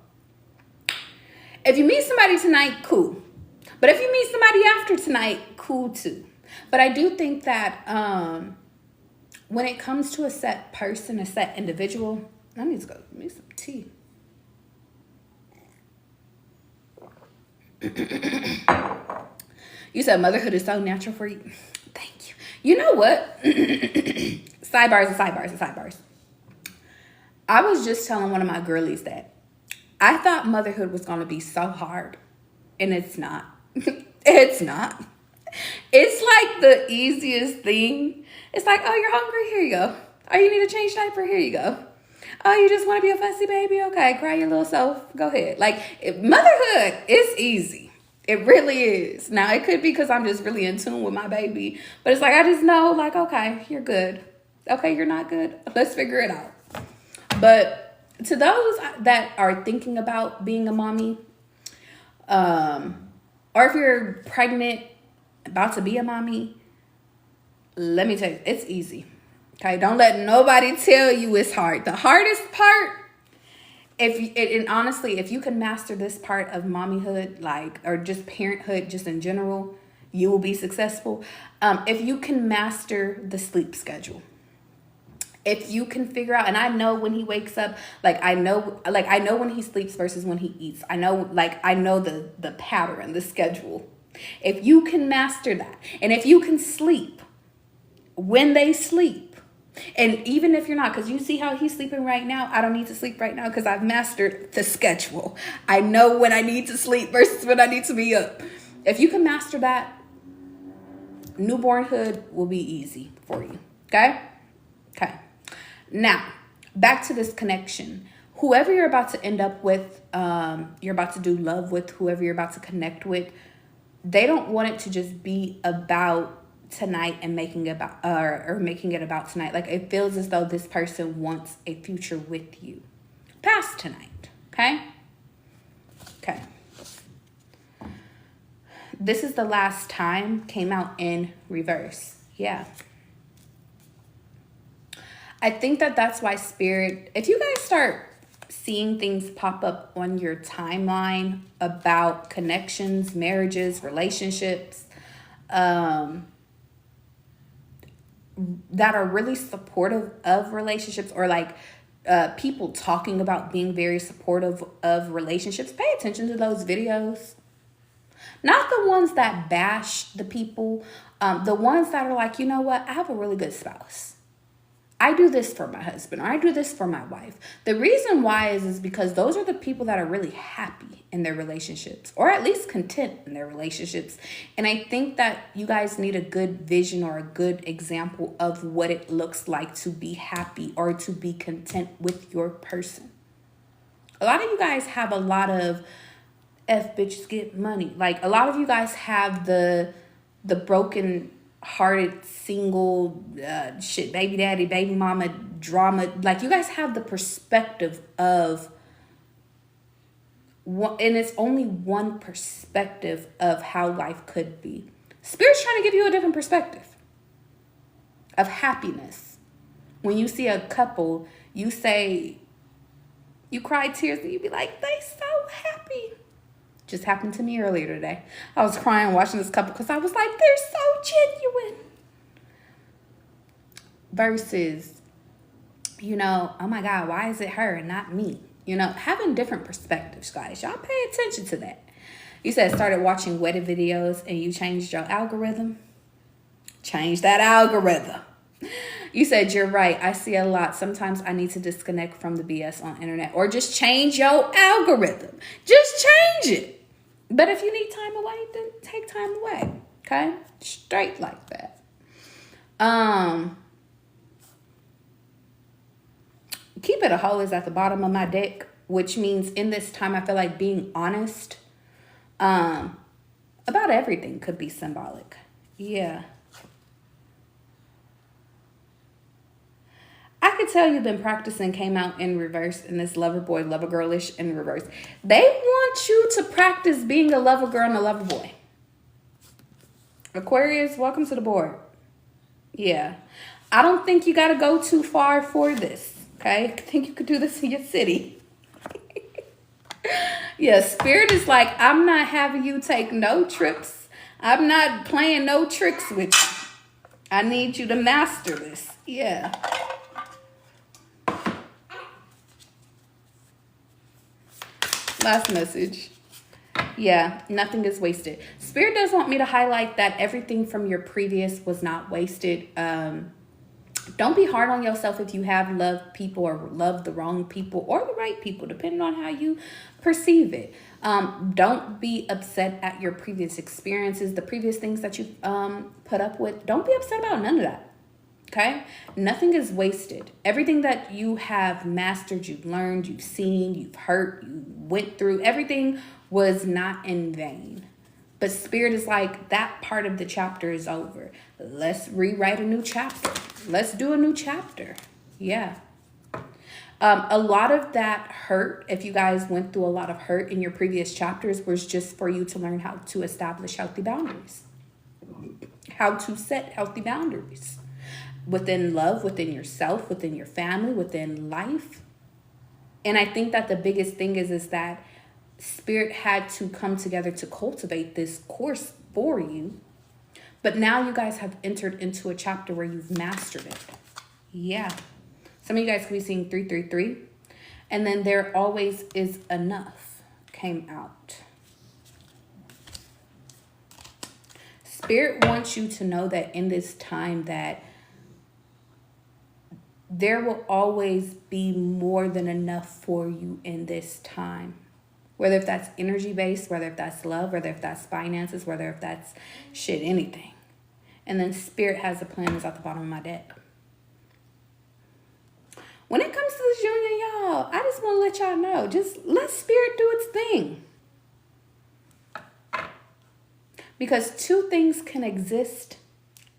If you meet somebody tonight, cool. But if you meet somebody after tonight, cool too. But I do think that when it comes to a set person, a set individual, I need to go make some tea. You said motherhood is so natural for you. Thank you. You know what? Sidebars. I was just telling one of my girlies that I thought motherhood was going to be so hard, and it's not. It's not. It's like the easiest thing. It's like, oh, you're hungry? Here you go. Oh, you need to change diaper? Here you go. Oh, you just want to be a fussy baby? Okay, cry your little self. Go ahead. Like, motherhood is easy. It really is. Now, it could be because I'm just really in tune with my baby. But it's like, I just know, like, okay, you're good. Okay, you're not good. Let's figure it out. But to those that are thinking about being a mommy, or if you're pregnant, about to be a mommy, let me tell you, it's easy. Okay, don't let nobody tell you it's hard. The hardest part And honestly, if you can master this part of mommyhood, like, or just parenthood, just in general, you will be successful. If you can master the sleep schedule, if you can figure out, and I know when he wakes up, I know when he sleeps versus when he eats. I know the pattern, the schedule. If you can master that, and if you can sleep when they sleep, and even if you're not, because you see how he's sleeping right now, I don't need to sleep right now because I've mastered the schedule. I know when I need to sleep versus when I need to be up. If you can master that, newbornhood will be easy for you. Okay? Okay. Now, back to this connection. Whoever you're about to end up with, you're about to do love with, whoever you're about to connect with, they don't want it to just be about tonight and making it about tonight. Like, it feels as though this person wants a future with you past tonight. Okay. This is the last time came out in reverse. Yeah, I think that's why Spirit, if you guys start seeing things pop up on your timeline about connections, marriages, relationships, that are really supportive of relationships, or people talking about being very supportive of relationships, pay attention to those videos. Not the ones that bash the people, the ones that are like, you know what, I have a really good spouse. I do this for my husband, or I do this for my wife. The reason why is because those are the people that are really happy in their relationships, or at least content in their relationships. And I think that you guys need a good vision or a good example of what it looks like to be happy or to be content with your person. A lot of you guys have a lot of F bitches get money. Like, a lot of you guys have the broken hearted single baby daddy, baby mama drama. Like, you guys have the perspective of one, and it's only one perspective of how life could be. Spirit's trying to give you a different perspective of happiness. When you see a couple, you cry tears and you be like, they so happy. Just happened to me earlier today. I was crying watching this couple because I was like, they're so genuine. Versus, oh my God, why is it her and not me? Having different perspectives, guys. Y'all pay attention to that. You said started watching wedding videos and you changed your algorithm. Change that algorithm. You said, you're right. I see a lot. Sometimes I need to disconnect from the BS on internet, or just change your algorithm. Just change it. But if you need time away, then take time away. Okay? Straight like that. Keep it a hoe is at the bottom of my deck, which means in this time, I feel like being honest about everything could be symbolic. Yeah. I could tell you've been practicing came out in reverse, in this lover boy, lover girlish in reverse. They want you to practice being a lover girl and a lover boy. Aquarius, welcome to the board. Yeah. I don't think you got to go too far for this. Okay? I think you could do this in your city. Yeah, Spirit is like, I'm not having you take no trips. I'm not playing no tricks with you. I need you to master this. Yeah. Last message. Yeah, nothing is wasted. Spirit does want me to highlight that everything from your previous was not wasted. Don't be hard on yourself if you have loved people or loved the wrong people or the right people, depending on how you perceive it. Don't be upset at your previous experiences, the previous things that you put up with. Don't be upset about none of that. Okay? Nothing is wasted. Everything that you have mastered, you've learned, you've seen, you've hurt, you went through, everything was not in vain. But Spirit is like, that part of the chapter is over. Let's rewrite a new chapter. Let's do a new chapter. Yeah. A lot of that hurt, if you guys went through a lot of hurt in your previous chapters, was just for you to learn how to establish healthy boundaries. How to set healthy boundaries. Within love, within yourself, within your family, within life. And I think that the biggest thing is that Spirit had to come together to cultivate this course for you. But now you guys have entered into a chapter where you've mastered it. Yeah. Some of you guys could be seeing 333. And then there always is enough came out. Spirit wants you to know that in this time that there will always be more than enough for you in this time. Whether if that's energy-based, whether if that's love, whether if that's finances, whether if that's shit, anything. And then Spirit has a plan is at the bottom of my deck. When it comes to this union, y'all, I just want to let y'all know, just let Spirit do its thing. Because two things can exist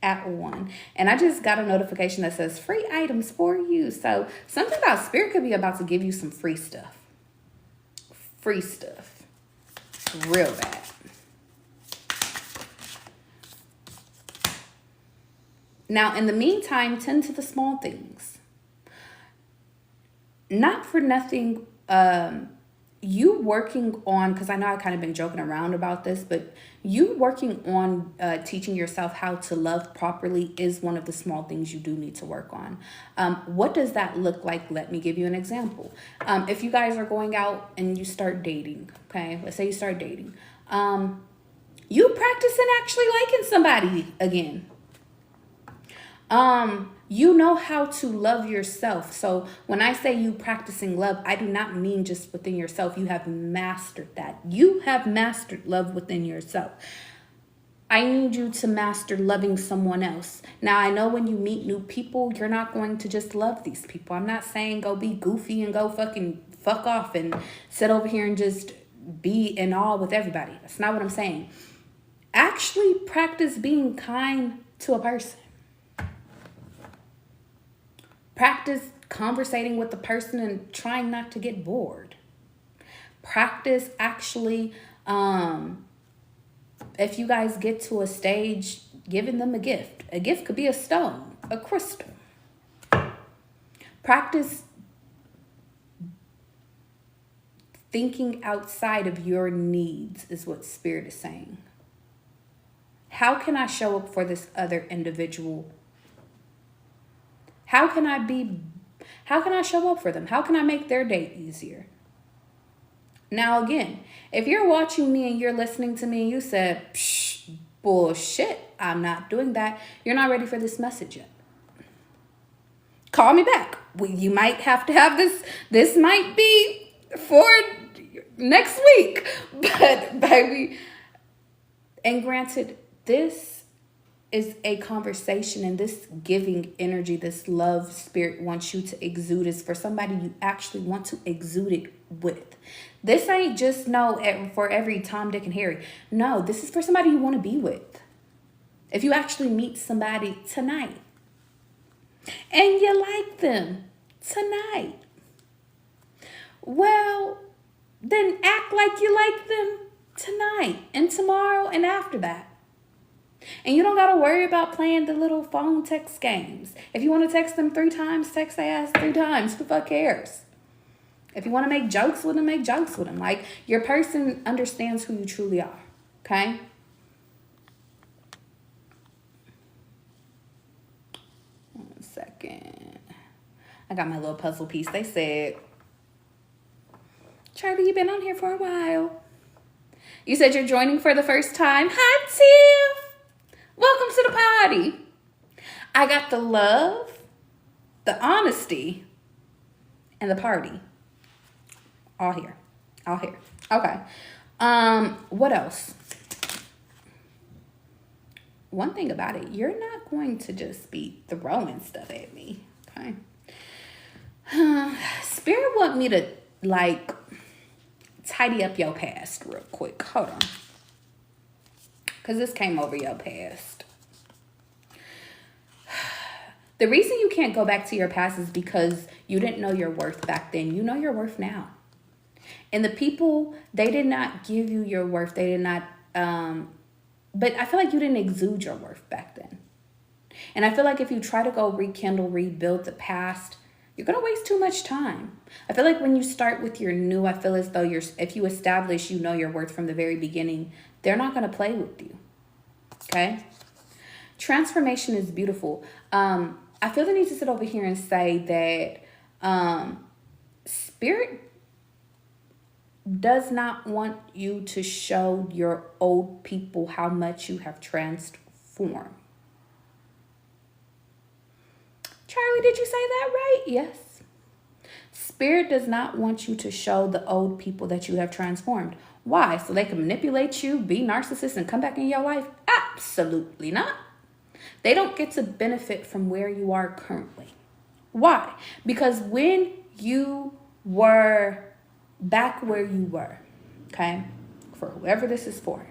at one. And I just got a notification that says free items for you. So something about Spirit could be about to give you some free stuff. Free stuff. Real bad. Now, in the meantime, tend to the small things. Not for nothing, you working on, because I know I've kind of been joking around about this, but you working on teaching yourself how to love properly is one of the small things you do need to work on. What does that look like? Let me give you an example. If you guys are going out and you start dating, okay, let's say you start dating, you practicing actually liking somebody again. You know how to love yourself. So when I say you practicing love, I do not mean just within yourself. You have mastered that. You have mastered love within yourself. I need you to master loving someone else. Now, I know when you meet new people, you're not going to just love these people. I'm not saying go be goofy and go fuck off and sit over here and just be in awe with everybody. That's not what I'm saying. Actually practice being kind to a person. Practice conversating with the person and trying not to get bored. Practice actually, if you guys get to a stage, giving them a gift. A gift could be a stone, a crystal. Practice thinking outside of your needs is what Spirit is saying. How can I show up for this other individual? How can I show up for them? How can I make their day easier? Now, again, if you're watching me and you're listening to me and you said, psh, bullshit, I'm not doing that. You're not ready for this message yet. Call me back. You might have to have this. This might be for next week. But baby, and granted, this is a conversation, and this giving energy, this love Spirit wants you to exude is for somebody you actually want to exude it with. This ain't just for every Tom, Dick, and Harry. No, this is for somebody you want to be with. If you actually meet somebody tonight and you like them tonight, well, then act like you like them tonight and tomorrow and after that. And you don't got to worry about playing the little phone text games. If you want to text them 3 times, text their ass 3 times. Who the fuck cares? If you want to make jokes with them, make jokes with them. Like, your person understands who you truly are. Okay? One second. I got my little puzzle piece. They said, Charlie, you've been on here for a while. You said you're joining for the first time. Hi, Tiff. Welcome to the party. I got the love, the honesty, and the party. All here. Okay. What else? One thing about it, you're not going to just be throwing stuff at me. Okay. Spirit want me to tidy up your past real quick. Hold on. Because this came over your past. The reason you can't go back to your past is because you didn't know your worth back then. You know your worth now. And the people, they did not give you your worth. They did not, but I feel like you didn't exude your worth back then. And I feel like if you try to go rekindle, rebuild the past, You're going to waste too much time. I feel like when you start with your new, I feel as though if you establish, you know, your worth from the very beginning, they're not going to play with you. Okay? Transformation is beautiful. I feel the need to sit over here and say that Spirit does not want you to show your old people how much you have transformed. Charlie, did you say that right? Yes. Spirit does not want you to show the old people that you have transformed. Why? So they can manipulate you, be narcissists, and come back in your life? Absolutely not. They don't get to benefit from where you are currently. Why? Because when you were back where you were, okay, for whoever this is for,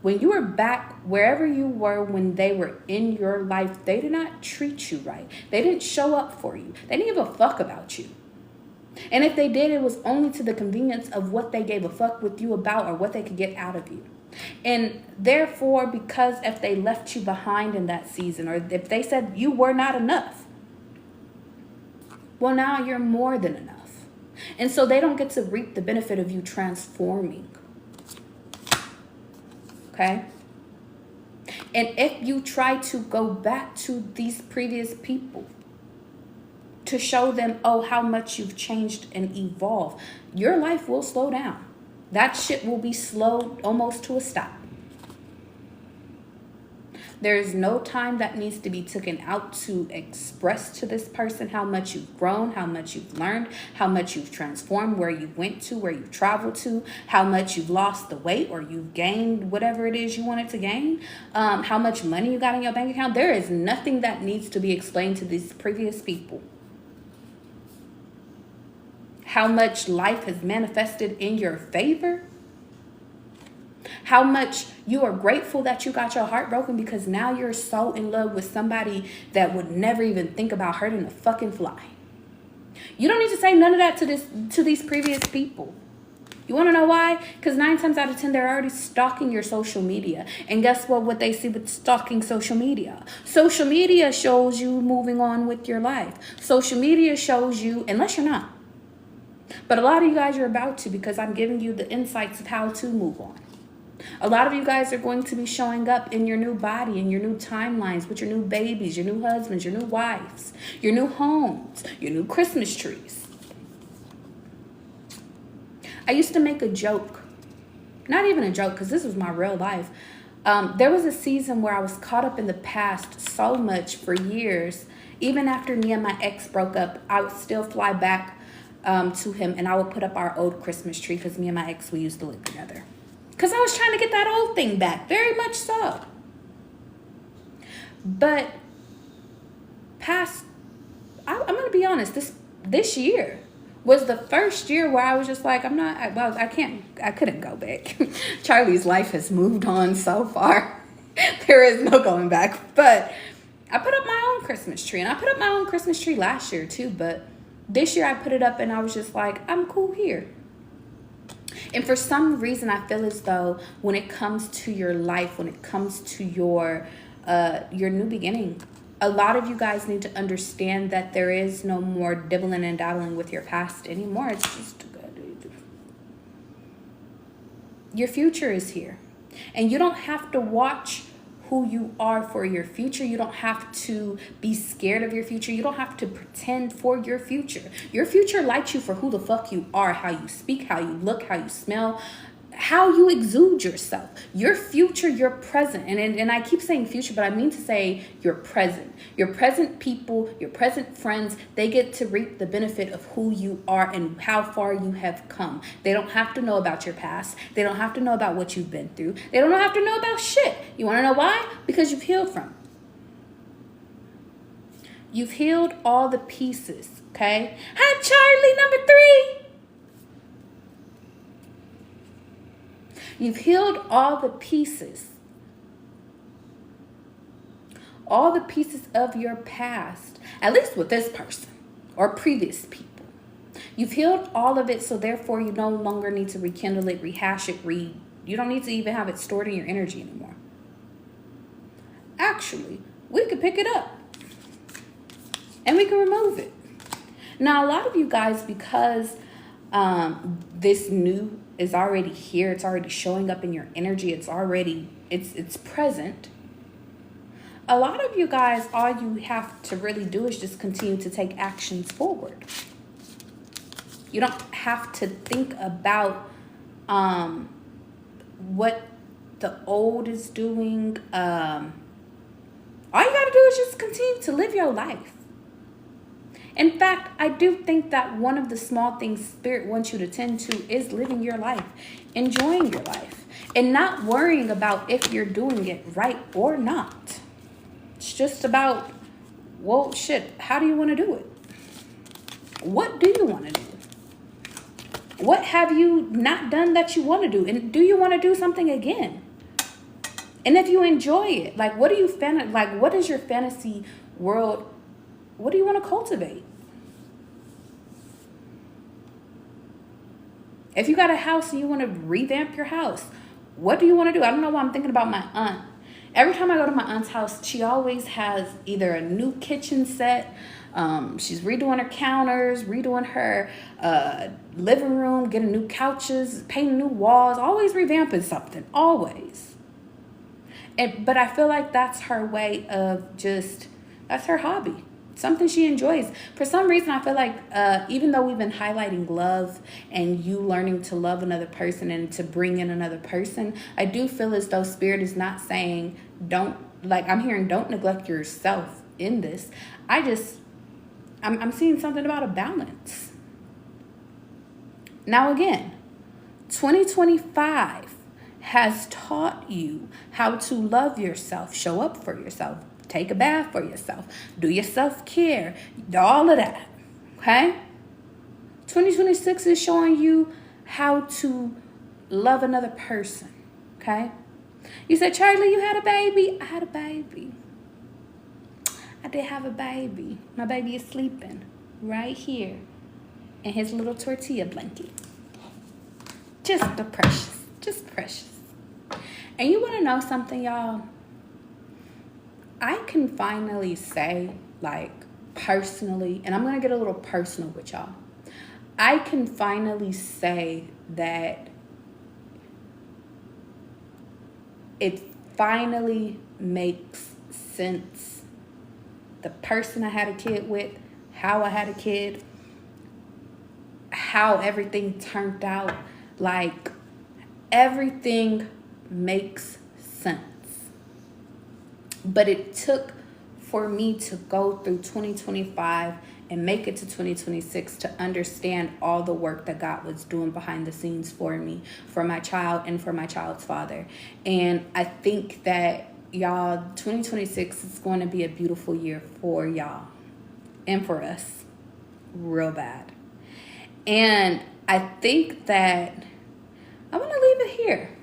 when you were back wherever you were when they were in your life, they did not treat you right. They didn't show up for you. They didn't give a fuck about you. And if they did, it was only to the convenience of what they gave a fuck with you about or what they could get out of you. And therefore, because if they left you behind in that season, or if they said you were not enough, well, now you're more than enough. And so they don't get to reap the benefit of you transforming. Okay? And if you try to go back to these previous people to show them, oh, how much you've changed and evolved, your life will slow down. That shit will be slowed almost to a stop. There is no time that needs to be taken out to express to this person how much you've grown, how much you've learned, how much you've transformed, where you went to, where you've traveled to, how much you've lost the weight or you've gained whatever it is you wanted to gain, how much money you got in your bank account. There is nothing that needs to be explained to these previous people. How much life has manifested in your favor. How much you are grateful that you got your heart broken because now you're so in love with somebody that would never even think about hurting a fucking fly. You don't need to say none of that to these previous people. You want to know why? Because 9 times out of 10, they're already stalking your social media. And guess what they see with stalking social media? Social media shows you moving on with your life. Social media shows you, unless you're not. But a lot of you guys are about to, because I'm giving you the insights of how to move on. A lot of you guys are going to be showing up in your new body, in your new timelines, with your new babies, your new husbands, your new wives, your new homes, your new Christmas trees. I used to make a joke, not even a joke, because this was my real life. There was a season where I was caught up in the past so much for years. Even after me and my ex broke up, I would still fly back to him, and I would put up our old Christmas tree because me and my ex, we used to live together. Because I was trying to get that old thing back, very much so. But I'm going to be honest, this year was the first year where I was just like, I couldn't go back. Charlie's life has moved on so far. There is no going back. But I put up my own Christmas tree, and I put up my own Christmas tree last year too, but this year I put it up and I was just like, I'm cool here. And for some reason, I feel as though when it comes to your life, when it comes to your new beginning, a lot of you guys need to understand that there is no more dibbling and dabbling with your past anymore. It's just good. Your future is here. And you don't have to watch who you are for your future. You don't have to be scared of your future. You don't have to pretend for your future. Your future likes you for who the fuck you are, how you speak, how you look, how you smell, how you exude yourself. Your future, your present. And I keep saying future, but I mean to say your present. Your present people, your present friends, they get to reap the benefit of who you are and how far you have come. They don't have to know about your past. They don't have to know about what you've been through. They don't have to know about shit. You want to know why? Because you've healed from it. You've healed all the pieces, okay? Hi, Charlie, number 3. You've healed all the pieces. All the pieces of your past, at least with this person or previous people. You've healed all of it, so therefore you no longer need to rekindle it, rehash it, you don't need to even have it stored in your energy anymore. Actually, we could pick it up and we can remove it. Now, a lot of you guys, because this new is already here, it's already showing up in your energy, it's present. A lot of you guys, all you have to really do is just continue to take actions forward. You don't have to think about what the old is doing. All you got to do is just continue to live your life. In fact, I do think that one of the small things Spirit wants you to tend to is living your life, enjoying your life, and not worrying about if you're doing it right or not. It's just about, well, shit, how do you want to do it? What do you want to do? What have you not done that you want to do? And do you want to do something again? And if you enjoy it, like, what is your fantasy world? What do you want to cultivate? If you got a house and you want to revamp your house, what do you want to do? I don't know why I'm thinking about my aunt. Every time I go to my aunt's house, she always has either a new kitchen set, she's redoing her counters, redoing her living room, getting new couches, painting new walls, always revamping something, always. But I feel like that's her way of that's her hobby. Something she enjoys. For some reason, I feel like even though we've been highlighting love and you learning to love another person and to bring in another person, I do feel as though Spirit is not saying I'm hearing don't neglect yourself in this. I'm seeing something about a balance. Now again, 2025 has taught you how to love yourself, show up for yourself, take a bath for yourself, do your self-care, all of that, okay? 2026 is showing you how to love another person, okay? You said, Charlie, you had a baby? I had a baby. I did have a baby. My baby is sleeping right here in his little tortilla blanket. Just precious. And you want to know something, y'all? I can finally say, like, personally, and I'm going to get a little personal with y'all. I can finally say that it finally makes sense. The person I had a kid with, how I had a kid, how everything turned out, like, everything makes sense. But it took for me to go through 2025 and make it to 2026 to understand all the work that God was doing behind the scenes for me, for my child, and for my child's father. And I think that, y'all, 2026 is going to be a beautiful year for y'all and for us, real bad. And I think that I'm going to leave it here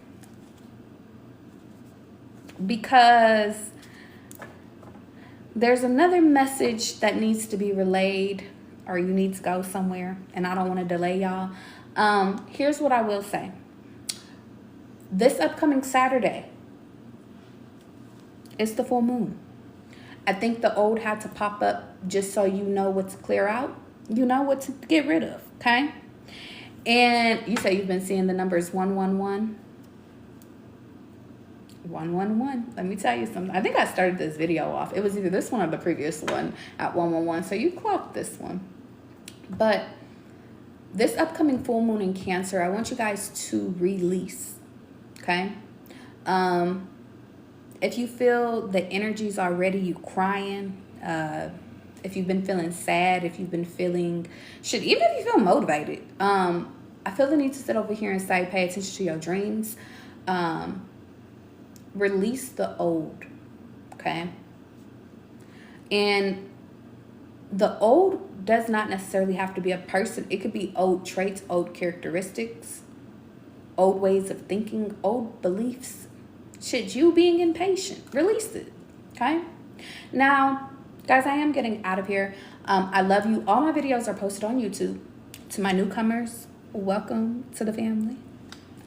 because there's another message that needs to be relayed, or you need to go somewhere, and I don't want to delay y'all. Here's what I will say. This upcoming Saturday is the full moon. I think the old had to pop up just so you know what to clear out. You know what to get rid of, okay? And you say you've been seeing the numbers 111. 111. Let me tell you something. I think I started this video off. It was either this one or the previous one at 111. So you clocked this one. But this upcoming full moon in Cancer, I want you guys to release. Okay? If you feel the energies already, you crying, if you've been feeling sad, if you've been feeling even if you feel motivated, I feel the need to sit over here and say, pay attention to your dreams. Release the old, okay? And the old does not necessarily have to be a person. It could be old traits, old characteristics, old ways of thinking, old beliefs. You being impatient. Release it, okay? Now, guys, I am getting out of here. I love you. All my videos are posted on YouTube. To my newcomers, welcome to the family.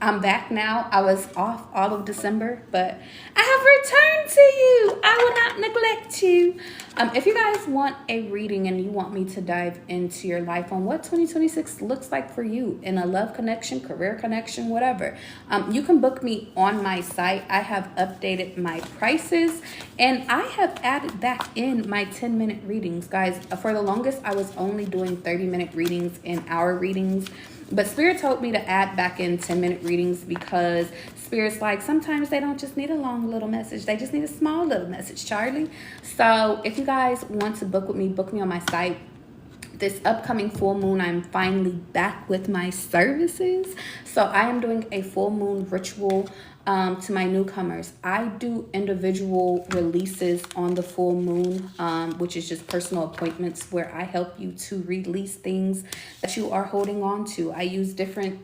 I'm back now. I was off all of December, but I have returned to you. I will not neglect you. If you guys want a reading and you want me to dive into your life on what 2026 looks like for you in a love connection, career connection, whatever, you can book me on my site. I have updated my prices and I have added back in my 10-minute readings. Guys, for the longest, I was only doing 30-minute readings and hour readings. But Spirit told me to add back in 10-minute readings because Spirit's like, sometimes they don't just need a long little message. They just need a small little message, Charlie. So if you guys want to book with me, book me on my site. This upcoming full moon, I'm finally back with my services. So I am doing a full moon ritual to my newcomers. I do individual releases on the full moon, which is just personal appointments where I help you to release things that you are holding on to. I use different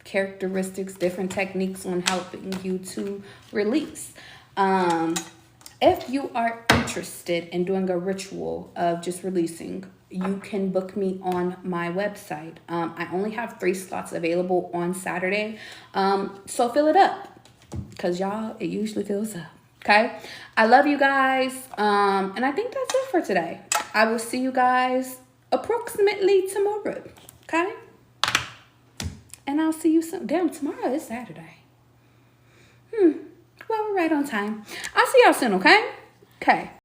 characteristics, different techniques on helping you to release. If you are interested in doing a ritual of just releasing, you can book me on my website. I only have 3 slots available on Saturday. So fill it up because y'all, it usually fills up. Okay. I love you guys. And I think that's it for today. I will see you guys approximately tomorrow. Okay. And I'll see you soon. Damn, tomorrow is Saturday. Well, we're right on time. I'll see y'all soon. Okay. Okay.